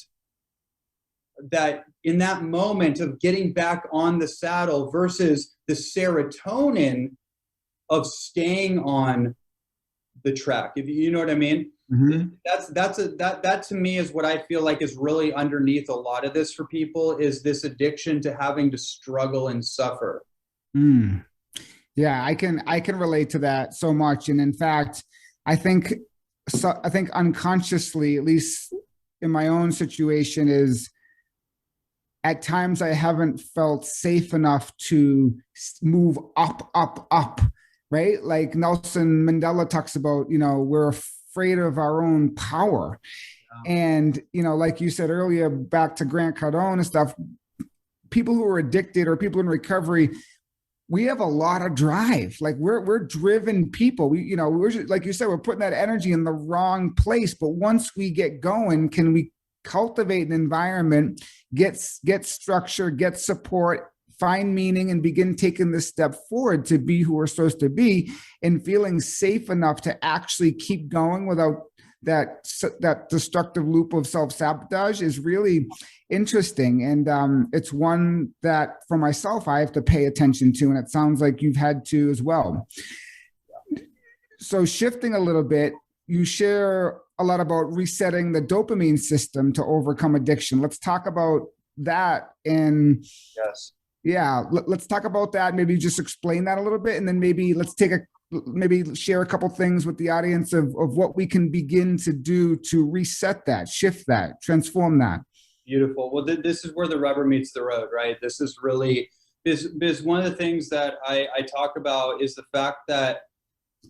that in that moment of getting back on the saddle versus the serotonin of staying on the track, if you know what I mean. Mm-hmm. That to me is what I feel like is really underneath a lot of this for people, is this addiction to having to struggle and suffer. Yeah, I can relate to that so much. And in fact, I think unconsciously, at least in my own situation, is at times I haven't felt safe enough to move up, right? Like Nelson Mandela talks about, we're afraid of our own power. Yeah. And, like you said earlier, back to Grant Cardone and stuff, people who are addicted or people in recovery, we have a lot of drive. Like we're driven people. We're like you said, we're putting that energy in the wrong place. But once we get going, can we cultivate an environment, get structure, get support, find meaning, and begin taking this step forward to be who we're supposed to be, and feeling safe enough to actually keep going without that destructive loop of self-sabotage is really interesting. And it's one that for myself, I have to pay attention to. And it sounds like you've had to as well. So shifting a little bit, you share a lot about resetting the dopamine system to overcome addiction. Let's talk about that. And yes. Yeah, let's talk about that. Maybe just explain that a little bit, and then maybe let's maybe share a couple things with the audience of what we can begin to do to reset that, shift that, transform that. Beautiful. Well, this is where the rubber meets the road, right? This is really, because one of the things that I talk about is the fact that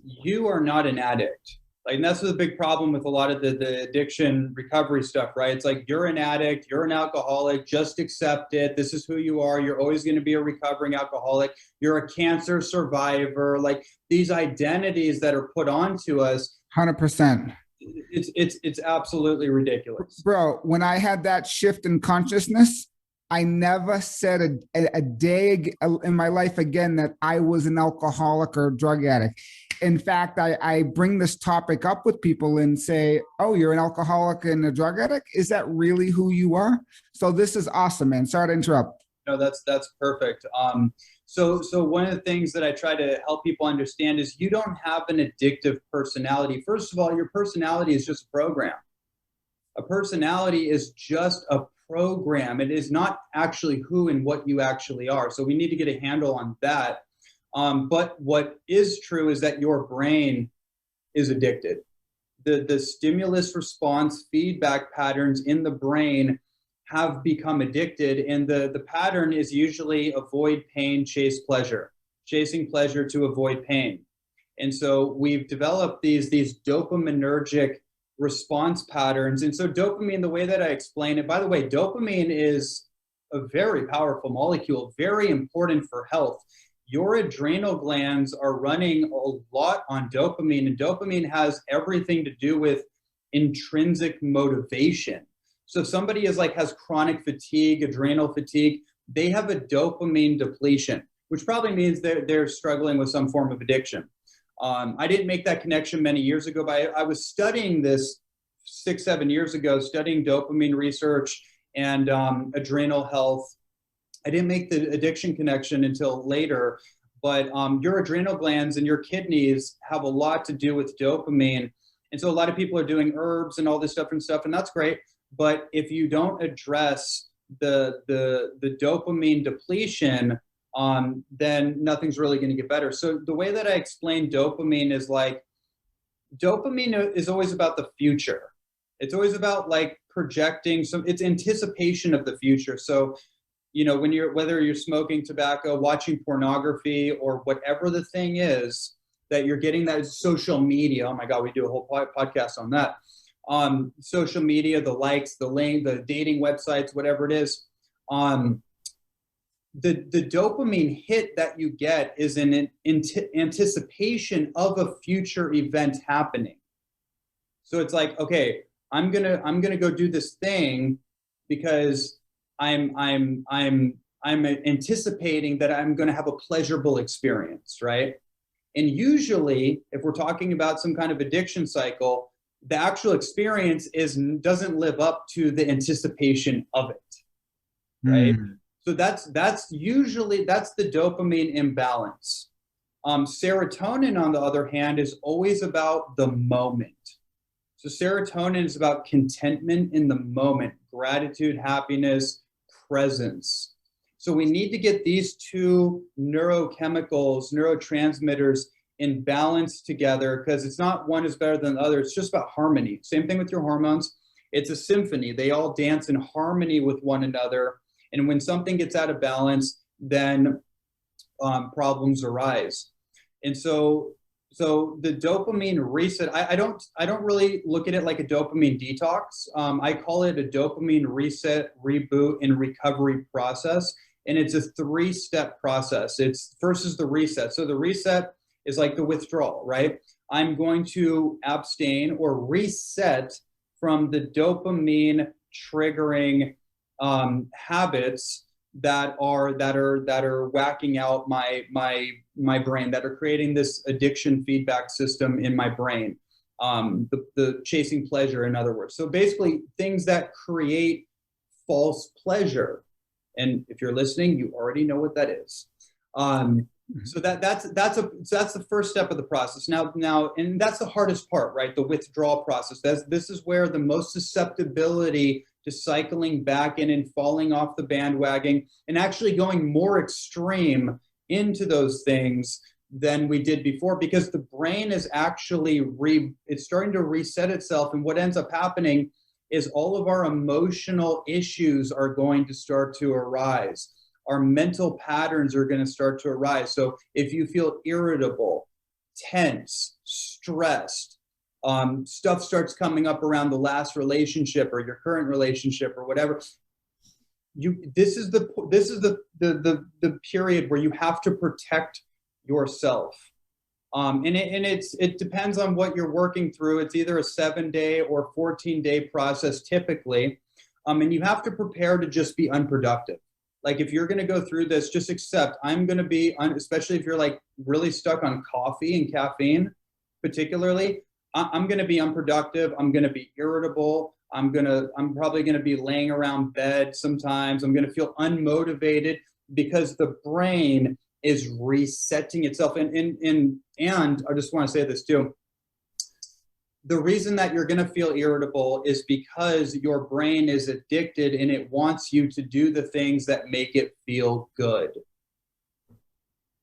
you are not an addict. Like, and that's the big problem with a lot of the addiction recovery stuff, right? It's like, you're an addict, you're an alcoholic, just accept it. This is who you are. You're always going to be a recovering alcoholic. You're a cancer survivor. Like, these identities that are put onto us. 100%. It's absolutely ridiculous. Bro, when I had that shift in consciousness, I never said a day in my life again that I was an alcoholic or drug addict. In fact, I bring this topic up with people and say, oh, you're an alcoholic and a drug addict? Is that really who you are? So this is awesome, man. Sorry to interrupt. No, that's perfect. So one of the things that I try to help people understand is you don't have an addictive personality. First of all, your personality is just a program. A personality is just a program. It is not actually who and what you actually are. So we need to get a handle on that. But what is true is that your brain is addicted. The stimulus response feedback patterns in the brain have become addicted, and the pattern is usually avoid pain, chase pleasure, chasing pleasure to avoid pain. And so we've developed these dopaminergic response patterns. And so dopamine, the way that I explain it, by the way, dopamine is a very powerful molecule, very important for health. Your adrenal glands are running a lot on dopamine, and dopamine has everything to do with intrinsic motivation. So if somebody has chronic fatigue, adrenal fatigue, they have a dopamine depletion, which probably means they're struggling with some form of addiction. I didn't make that connection many years ago, but I was studying this 6-7 years ago, studying dopamine research and adrenal health. I didn't make the addiction connection until later, but your adrenal glands and your kidneys have a lot to do with dopamine. And so a lot of people are doing herbs and all this stuff, and that's great. But if you don't address the dopamine depletion, then nothing's really going to get better. So the way that I explain dopamine is dopamine is always about the future. It's always about projecting it's anticipation of the future. So, whether you're smoking tobacco, watching pornography, or whatever the thing is, that you're getting that social media. Oh my God, we do a whole podcast on that. Social media, the likes, the link, the dating websites, whatever it is. The dopamine hit that you get is an anticipation of a future event happening. So it's like, okay, I'm gonna go do this thing because I'm anticipating that I'm gonna have a pleasurable experience, right? And usually, if we're talking about some kind of addiction cycle, the actual experience doesn't live up to the anticipation of it, right? So that's usually the dopamine imbalance. Serotonin, on the other hand, is always about the moment. So serotonin is about contentment in the moment, gratitude, happiness, presence. So we need to get these two neurotransmitters in balance together, because it's not one is better than the other. It's just about harmony. Same thing with your hormones. It's a symphony. They all dance in harmony with one another. And when something gets out of balance, then problems arise. And so the dopamine reset, I don't really look at it like a dopamine detox. I call it a dopamine reset, reboot, and recovery process. And it's a 3-step process. First is the reset. So the reset is like the withdrawal, right? I'm going to abstain or reset from the dopamine triggering habits that are whacking out my brain, that are creating this addiction feedback system in my brain. The chasing pleasure, in other words. So basically, things that create false pleasure. And if you're listening, you already know what that is. So that's the first step of the process. Now, and that's the hardest part, right? The withdrawal process. This is where the most susceptibility to cycling back in and falling off the bandwagon and actually going more extreme into those things than we did before, because the brain is actually it's starting to reset itself. And what ends up happening is all of our emotional issues are going to start to arise. Our mental patterns are going to start to arise. So if you feel irritable, tense, stressed, stuff starts coming up around the last relationship or your current relationship or whatever, this is the period where you have to protect yourself. And it depends on what you're working through. It's either a 7-day or 14-day process typically. And you have to prepare to just be unproductive. Like if you're going to go through this, just accept I'm going to be, especially if you're like really stuck on coffee and caffeine, particularly, I'm going to be unproductive. I'm going to be irritable. I'm probably going to be laying around bed sometimes. I'm going to feel unmotivated because the brain is resetting itself. And I just want to say this too. The reason that you're going to feel irritable is because your brain is addicted and it wants you to do the things that make it feel good,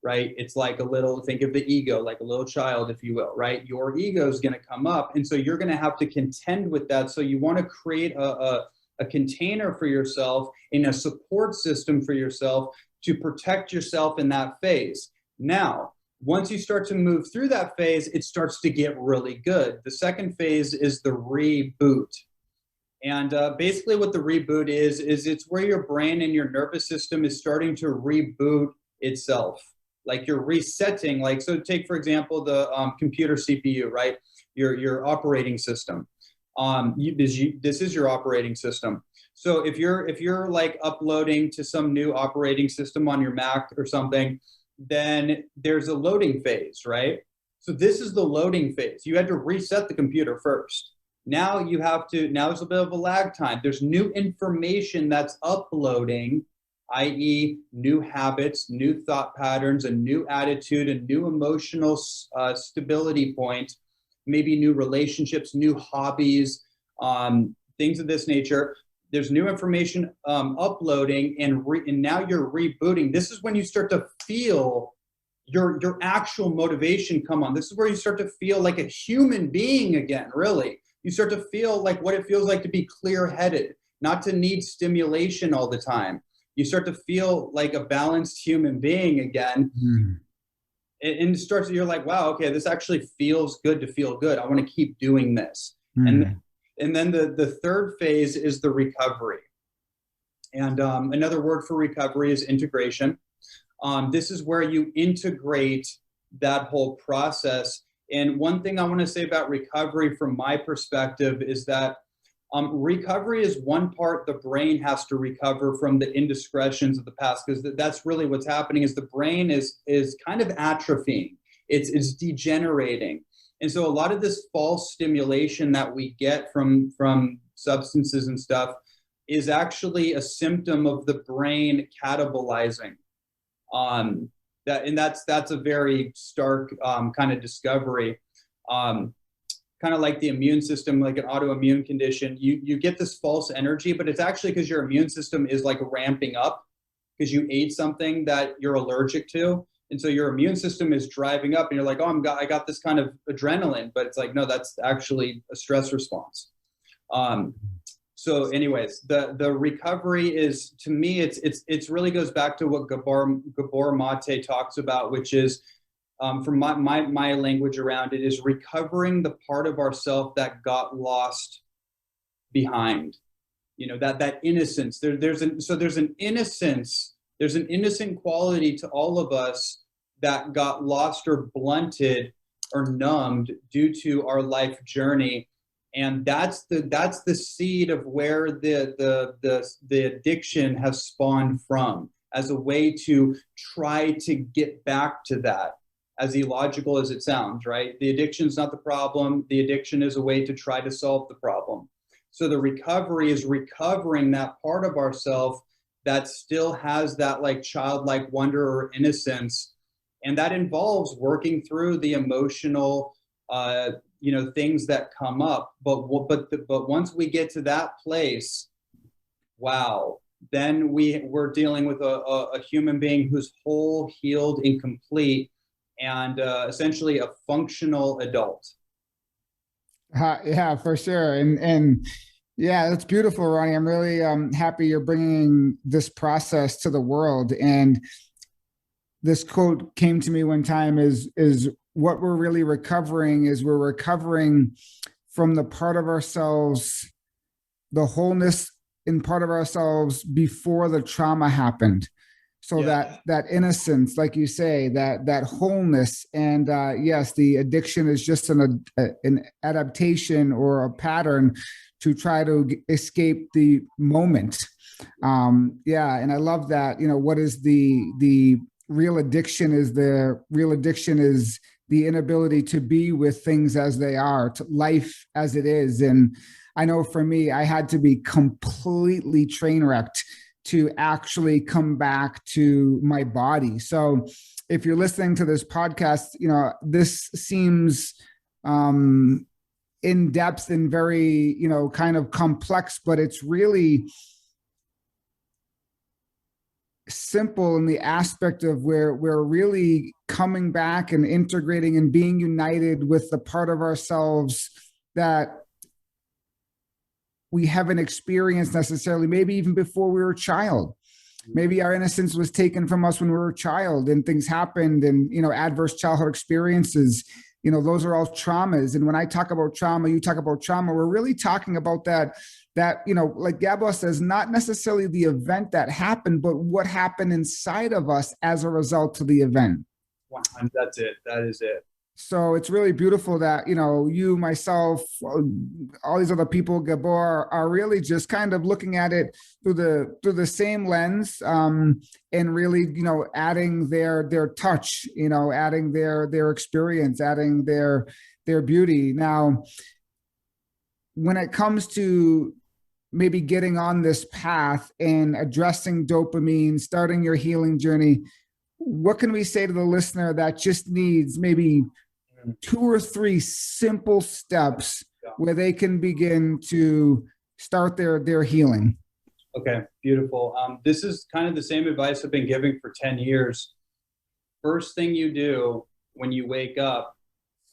right? It's like think of the ego, like a little child, if you will, right? Your ego is going to come up. And so you're going to have to contend with that. So you want to create a container for yourself and a support system for yourself to protect yourself in that phase. Now, once you start to move through that phase, it starts to get really good. The second phase is the reboot. And basically what the reboot is it's where your brain and your nervous system is starting to reboot itself. Like you're resetting, so take, for example, the computer CPU, right? Your operating system. This is your operating system. So if you're like uploading to some new operating system on your Mac or something, then there's a loading phase, right? So this is the loading phase. You had to reset the computer first. Now there's a bit of a lag time. There's new information that's uploading, i.e. new habits, new thought patterns, a new attitude, a new emotional stability point, maybe new relationships, new hobbies, things of this nature. There's new information uploading, and now you're rebooting. This is when you start to feel your actual motivation come on. This is where you start to feel like a human being again, really. You start to feel like what it feels like to be clear-headed, not to need stimulation all the time. You start to feel like a balanced human being again. and it starts, you're like, wow, okay, this actually feels good to feel good. I want to keep doing this. And then the third phase is the recovery. And another word for recovery is integration. This is where you integrate that whole process. And one thing I want to say about recovery from my perspective is that recovery is one part the brain has to recover from the indiscretions of the past, because that's really what's happening is the brain is kind of atrophying. It's degenerating. And so a lot of this false stimulation that we get from substances and stuff is actually a symptom of the brain catabolizing. That's a very stark kind of discovery. Kind of like the immune system, like an autoimmune condition, you get this false energy, but it's actually because your immune system is like ramping up because you ate something that you're allergic to. And so your immune system is driving up and you're like, oh, I got this kind of adrenaline, but it's like, no, that's actually a stress response. So anyways, the recovery is, to me, it's really goes back to what Gabor Mate talks about, which is, from my language around it, is recovering the part of ourself that got lost behind. That innocence. There's an innocence. There's an innocent quality to all of us that got lost or blunted or numbed due to our life journey. And that's the seed of where the addiction has spawned from, as a way to try to get back to that. As illogical as it sounds, right? The addiction is not the problem. The addiction is a way to try to solve the problem. So the recovery is recovering that part of ourself that still has that like childlike wonder or innocence. And that involves working through the emotional, things that come up. But once we get to that place, wow, then we're dealing with a human being who's whole, healed, and complete, and essentially a functional adult. Yeah, for sure. And yeah, that's beautiful, Ronnie. I'm really happy you're bringing this process to the world. And this quote came to me one time is what we're really recovering is we're recovering from the part of ourselves, the wholeness in part of ourselves before the trauma happened. So that innocence, like you say, that wholeness, and yes, the addiction is just an adaptation or a pattern to try to escape the moment. And I love that. What is the real addiction? Is the real addiction is the inability to be with things as they are, to life as it is. And I know for me, I had to be completely train wrecked to actually come back to my body. So if you're listening to this podcast, this seems in depth and very, kind of complex, but it's really simple in the aspect of where we're really coming back and integrating and being united with the part of ourselves that we haven't experienced necessarily, maybe even before we were a child. Maybe our innocence was taken from us when we were a child and things happened, and, adverse childhood experiences, those are all traumas. And when I talk about trauma, you talk about trauma, we're really talking about that, like Gabo says, not necessarily the event that happened, but what happened inside of us as a result of the event. Wow, that's it. That is it. So it's really beautiful that, you, myself, all these other people, Gabor, are really just kind of looking at it through the same lens, and really, adding their touch, adding their experience, adding their beauty. Now, when it comes to maybe getting on this path and addressing dopamine, starting your healing journey, what can we say to the listener that just needs maybe 2 or 3 simple steps where they can begin to start their healing? Okay, beautiful. This is kind of the same advice I've been giving for 10 years. First thing you do when you wake up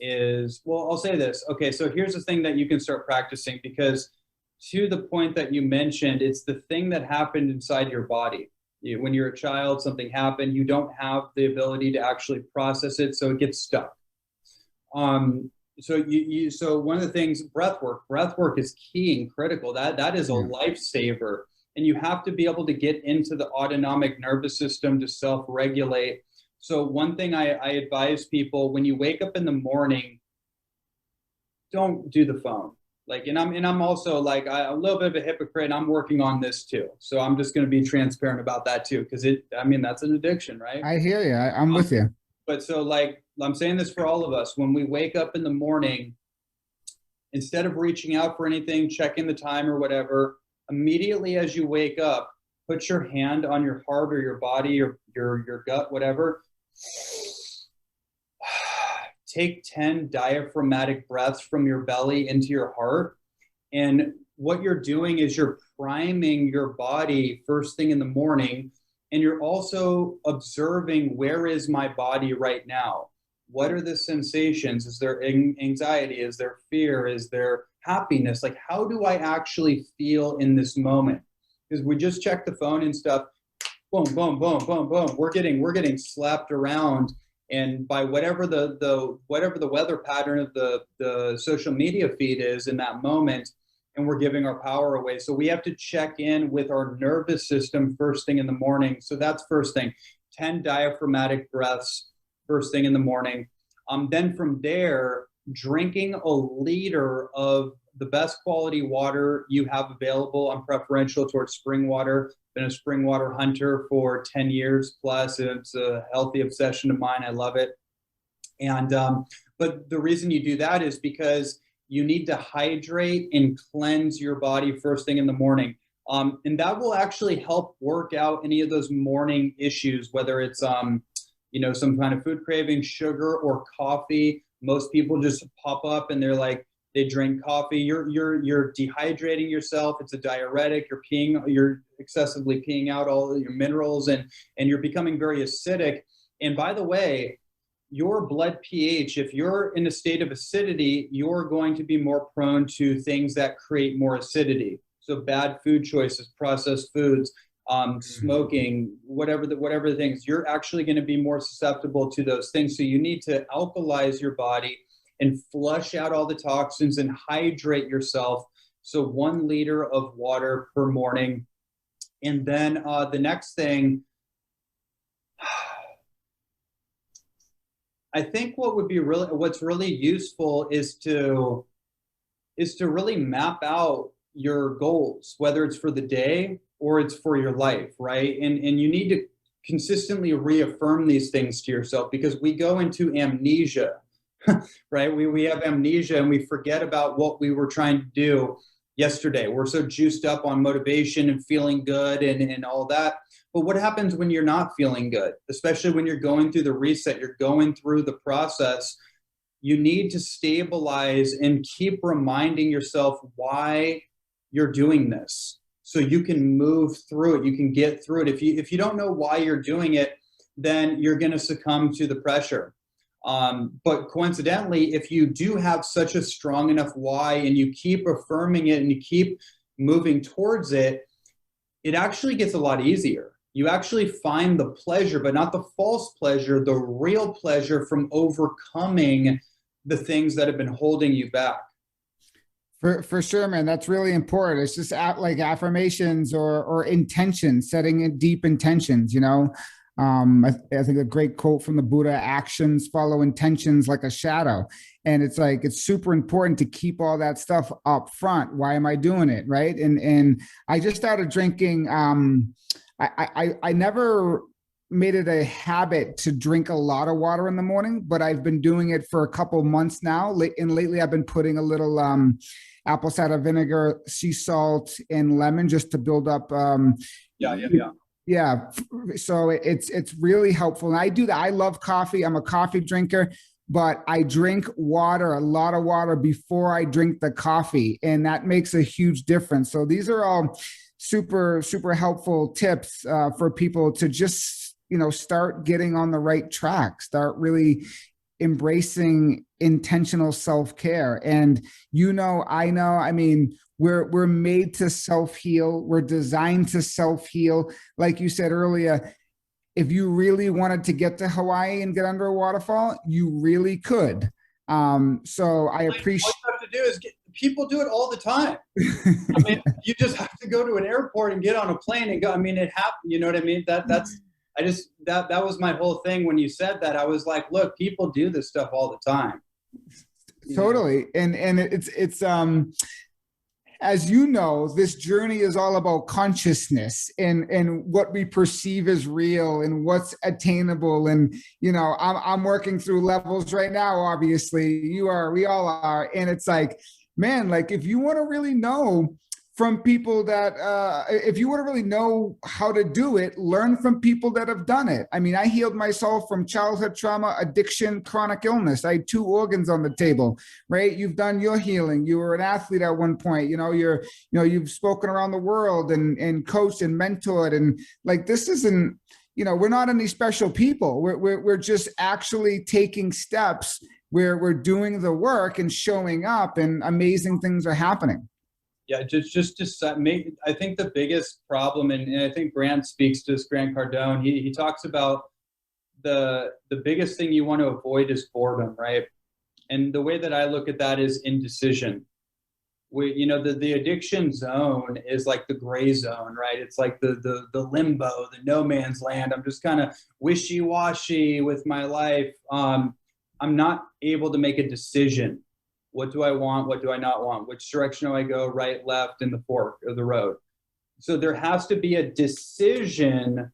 is, well, I'll say this. Okay, so here's the thing that you can start practicing, because to the point that you mentioned, it's the thing that happened inside your body. When you're a child, something happened, you don't have the ability to actually process it, so it gets stuck. So one of the things, breath work is key and critical. That is a lifesaver. And you have to be able to get into the autonomic nervous system to self-regulate. So one thing I advise people, when you wake up in the morning, don't do the phone. Like, and I'm also like a little bit of a hypocrite. I'm working on this too. So I'm just going to be transparent about that too. Cause that's an addiction, right? I hear you. I'm with you. But so like, I'm saying this for all of us, when we wake up in the morning, instead of reaching out for anything, checking the time or whatever, immediately as you wake up, put your hand on your heart or your body or your gut, whatever. Take 10 diaphragmatic breaths from your belly into your heart. And what you're doing is you're priming your body first thing in the morning. And you're also observing, where is my body right now? What are the sensations? Is there anxiety? Is there fear? Is there happiness? Like, how do I actually feel in this moment? Because we just check the phone and stuff. Boom, boom, boom, boom, boom. We're getting slapped around. And by whatever the weather pattern of the social media feed is in that moment, and we're giving our power away. So we have to check in with our nervous system first thing in the morning. So that's first thing, 10 diaphragmatic breaths first thing in the morning. Then from there, drinking a liter of the best quality water you have available. I'm preferential towards spring water. Been a spring water hunter for 10 years plus. It's a healthy obsession of mine. I love it. And but the reason you do that is because you need to hydrate and cleanse your body first thing in the morning. And that will actually help work out any of those morning issues, whether it's some kind of food craving, sugar, or coffee. Most people just pop up and they're like, they drink coffee. You're dehydrating yourself. It's a diuretic. You're excessively peeing out all your minerals, and you're becoming very acidic. And by the way, your blood pH, if you're in a state of acidity, you're going to be more prone to things that create more acidity. So bad food choices, processed foods, smoking, whatever the things, you're actually going to be more susceptible to those things. So you need to alkalize your body and flush out all the toxins and hydrate yourself. So 1 liter of water per morning. And then the next thing, I think what's really useful is to really map out your goals, whether it's for the day or it's for your life, right? And you need to consistently reaffirm these things to yourself, because we go into amnesia, right? We have amnesia and we forget about what we were trying to do yesterday. We're so juiced up on motivation and feeling good and all that. But what happens when you're not feeling good, especially when you're going through the reset, you're going through the process? You need to stabilize and keep reminding yourself why you're doing this, so you can move through it. You can get through it. If you don't know why you're doing it, then you're going to succumb to the pressure. But coincidentally, if you do have such a strong enough why, and you keep affirming it and you keep moving towards it, it actually gets a lot easier. You actually find the pleasure, but not the false pleasure, the real pleasure from overcoming the things that have been holding you back. For sure, man. That's really important. It's just like affirmations or intentions, setting deep intentions, I think a great quote from the Buddha: actions follow intentions like a shadow. And it's like, it's super important to keep all that stuff up front. Why am I doing it? Right. And I just started drinking. I never made it a habit to drink a lot of water in the morning, but I've been doing it for a couple months now. And lately I've been putting a little apple cider vinegar, sea salt, and lemon just to build up. Yeah. So it's really helpful. And I do that. I love coffee. I'm a coffee drinker, but I drink water, a lot of water, before I drink the coffee. And that makes a huge difference. So these are all super, super helpful tips for people to just, start getting on the right track, start really embracing intentional self-care. And I know, We're made to self-heal. We're designed to self-heal. Like you said earlier, if you really wanted to get to Hawaii and get under a waterfall, you really could. So I appreciate. All you have to do is people do it all the time. I mean, you just have to go to an airport and get on a plane and go. I mean, it happened. You know what I mean? That was my whole thing when you said that. I was like, look, people do this stuff all the time. Totally. And it's as you know, this journey is all about consciousness and what we perceive as real and what's attainable. And, you know, I'm working through levels right now, obviously. You are, we all are. And it's like, man, like if you want to really know from people that, if you want to really know how to do it, learn from people that have done it. I mean, I healed myself from childhood trauma, addiction, chronic illness. I had 2 organs on the table, right? You've done your healing. You were an athlete at one point, you've spoken around the world and coached and mentored. And like, this isn't, we're not any special people. We're just actually taking steps where we're doing the work and showing up, and amazing things are happening. Yeah, just make. I think the biggest problem, and I think Grant speaks to this, Grant Cardone. He talks about the biggest thing you want to avoid is boredom, right? And the way that I look at that is indecision. The addiction zone is like the gray zone, right? It's like the limbo, the no man's land. I'm just kind of wishy-washy with my life. I'm not able to make a decision. What do I want? What do I not want? Which direction do I go? Right, left, in the fork of the road. So there has to be a decision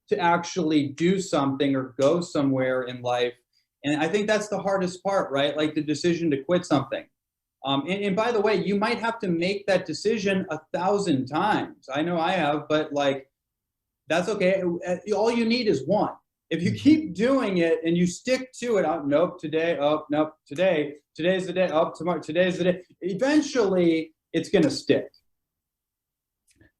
to actually do something or go somewhere in life. And I think that's the hardest part, right? Like the decision to quit something. And by the way, you might have to make that decision 1,000 times. I know I have, but like, that's okay. All you need is one. If you keep doing it and you stick to it, oh, nope, today, oh, nope, today's the day, oh, tomorrow, today's the day, eventually it's going to stick.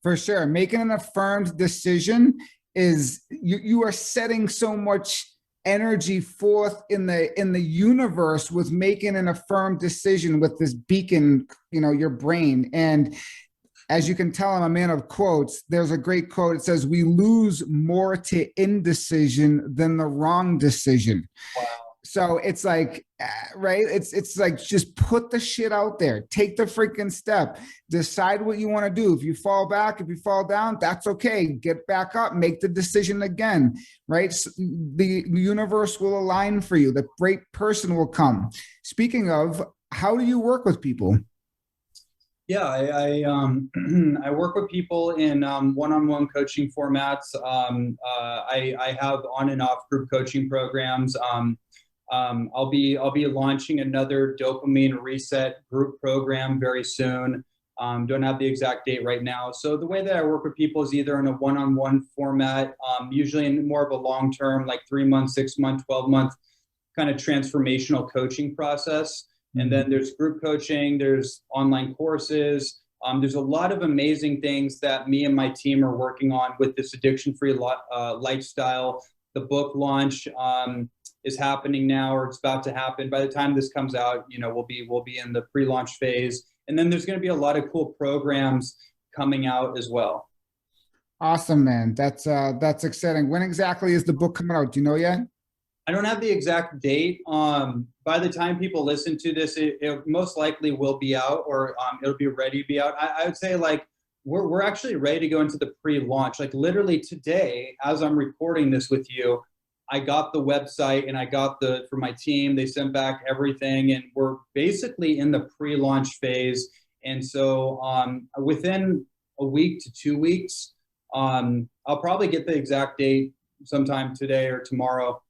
For sure. Making an affirmed decision is, you are setting so much energy forth in the universe with making an affirmed decision with this beacon, your brain. And as you can tell, I'm a man of quotes. There's a great quote. It says, we lose more to indecision than the wrong decision. Wow. So it's like, right? It's like, just put the shit out there. Take the freaking step. Decide what you want to do. If you fall back, if you fall down, that's okay. Get back up, make the decision again, right? So the universe will align for you. The great person will come. Speaking of, how do you work with people? Yeah, I work with people in one-on-one coaching formats. I have on and off group coaching programs. I'll be launching another Dopamine Reset group program very soon. Don't have the exact date right now. So the way that I work with people is either in a one-on-one format, usually in more of a long-term, like 3-month, 6-month, 12-month kind of transformational coaching process. And then there's group coaching, there's online courses. There's a lot of amazing things that me and my team are working on with this addiction-free lifestyle. The book launch is happening now, or it's about to happen. By the time this comes out, we'll be in the pre-launch phase. And then there's going to be a lot of cool programs coming out as well. Awesome, man. That's exciting. When exactly is the book coming out? Do you know yet? I don't have the exact date. By the time people listen to this, it most likely will be out, or it'll be ready to be out. I would say like we're actually ready to go into the pre-launch. Like literally today, as I'm recording this with you, I got the website and I got for my team, they sent back everything, and we're basically in the pre-launch phase. And so within a week to 2 weeks, I'll probably get the exact date sometime today or tomorrow.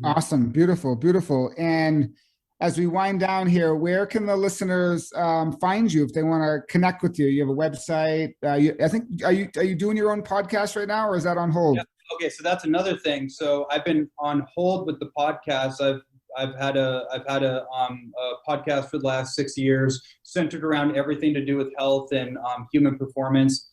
Awesome. Beautiful. Beautiful. And as we wind down here, where can the listeners find you if they want to connect with you? You have a website. I think, are you doing your own podcast right now, or is that on hold? Yeah. Okay. So that's another thing. So I've been on hold with the podcast. I've had a podcast for the last 6 years centered around everything to do with health and human performance.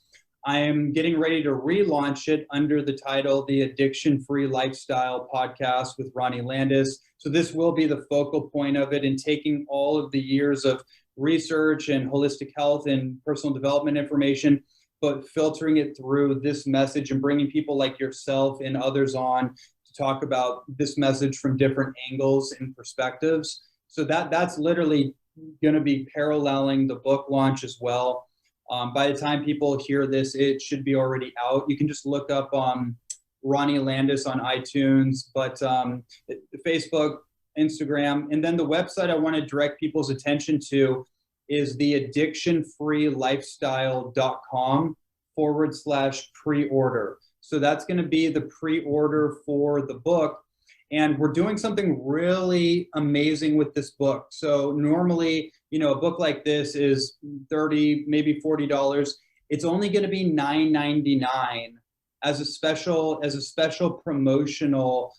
I am getting ready to relaunch it under the title, The Addiction-Free Lifestyle Podcast with Ronnie Landis. So this will be the focal point of it, and taking all of the years of research and holistic health and personal development information, but filtering it through this message and bringing people like yourself and others on to talk about this message from different angles and perspectives. So that's literally going to be paralleling the book launch as well. By the time people hear this, it should be already out. You can just look up Ronnie Landis on iTunes, but Facebook, Instagram, and then the website I want to direct people's attention to is the addictionfreelifestyle.com/pre-order. So that's going to be the pre-order for the book. And we're doing something really amazing with this book. So normally, a book like this is $30, maybe $40. It's only going to be $9.99 as a special promotional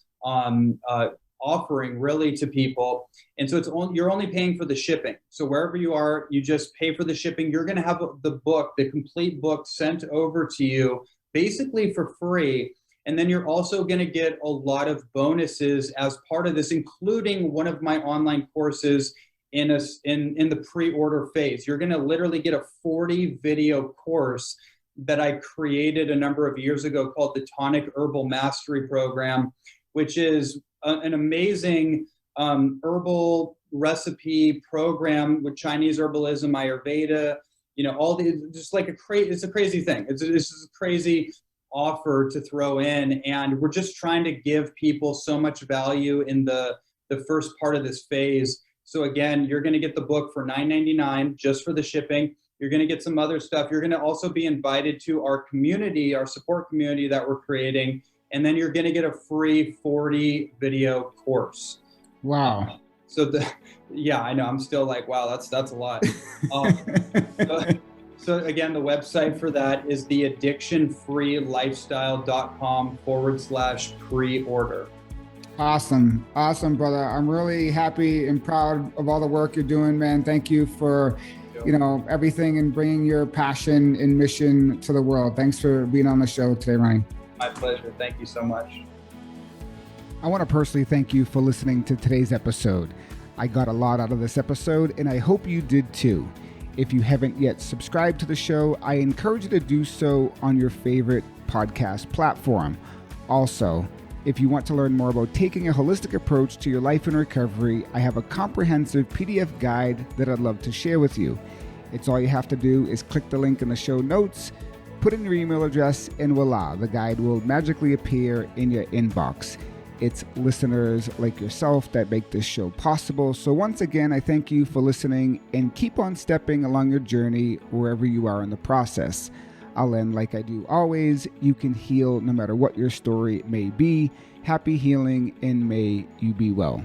offering really to people. And so you're only paying for the shipping. So wherever you are, you just pay for the shipping. You're going to have the complete book sent over to you basically for free. And then you're also going to get a lot of bonuses as part of this, including one of my online courses in the pre-order phase. You're going to literally get a 40 video course that I created a number of years ago called the Tonic Herbal Mastery Program, which is an amazing herbal recipe program with Chinese herbalism, Ayurveda, all these, just like it's a crazy thing. It's a crazy offer to throw in. And we're just trying to give people so much value in the first part of this phase. So again, you're going to get the book for $9.99 just for the shipping. You're going to get some other stuff. You're going to also be invited to our community, our support community that we're creating. And then you're going to get a free 40 video course. Wow. Yeah, I know. I'm still like, wow, that's a lot. So again, the website for that is the addictionfreelifestyle.com/pre-order. Awesome, brother. I'm really happy and proud of all the work you're doing, man. Thank you for, everything and bringing your passion and mission to the world. Thanks for being on the show today, Ronnie. My pleasure. Thank you so much. I want to personally thank you for listening to today's episode. I got a lot out of this episode, and I hope you did too. If you haven't yet subscribed to the show, I encourage you to do so on your favorite podcast platform. Also, if you want to learn more about taking a holistic approach to your life in recovery, I have a comprehensive PDF guide that I'd love to share with you. It's all you have to do is click the link in the show notes, put in your email address, and voila, the guide will magically appear in your inbox. It's listeners like yourself that make this show possible. So once again, I thank you for listening and keep on stepping along your journey wherever you are in the process. I'll end like I do always. You can heal no matter what your story may be. Happy healing and may you be well.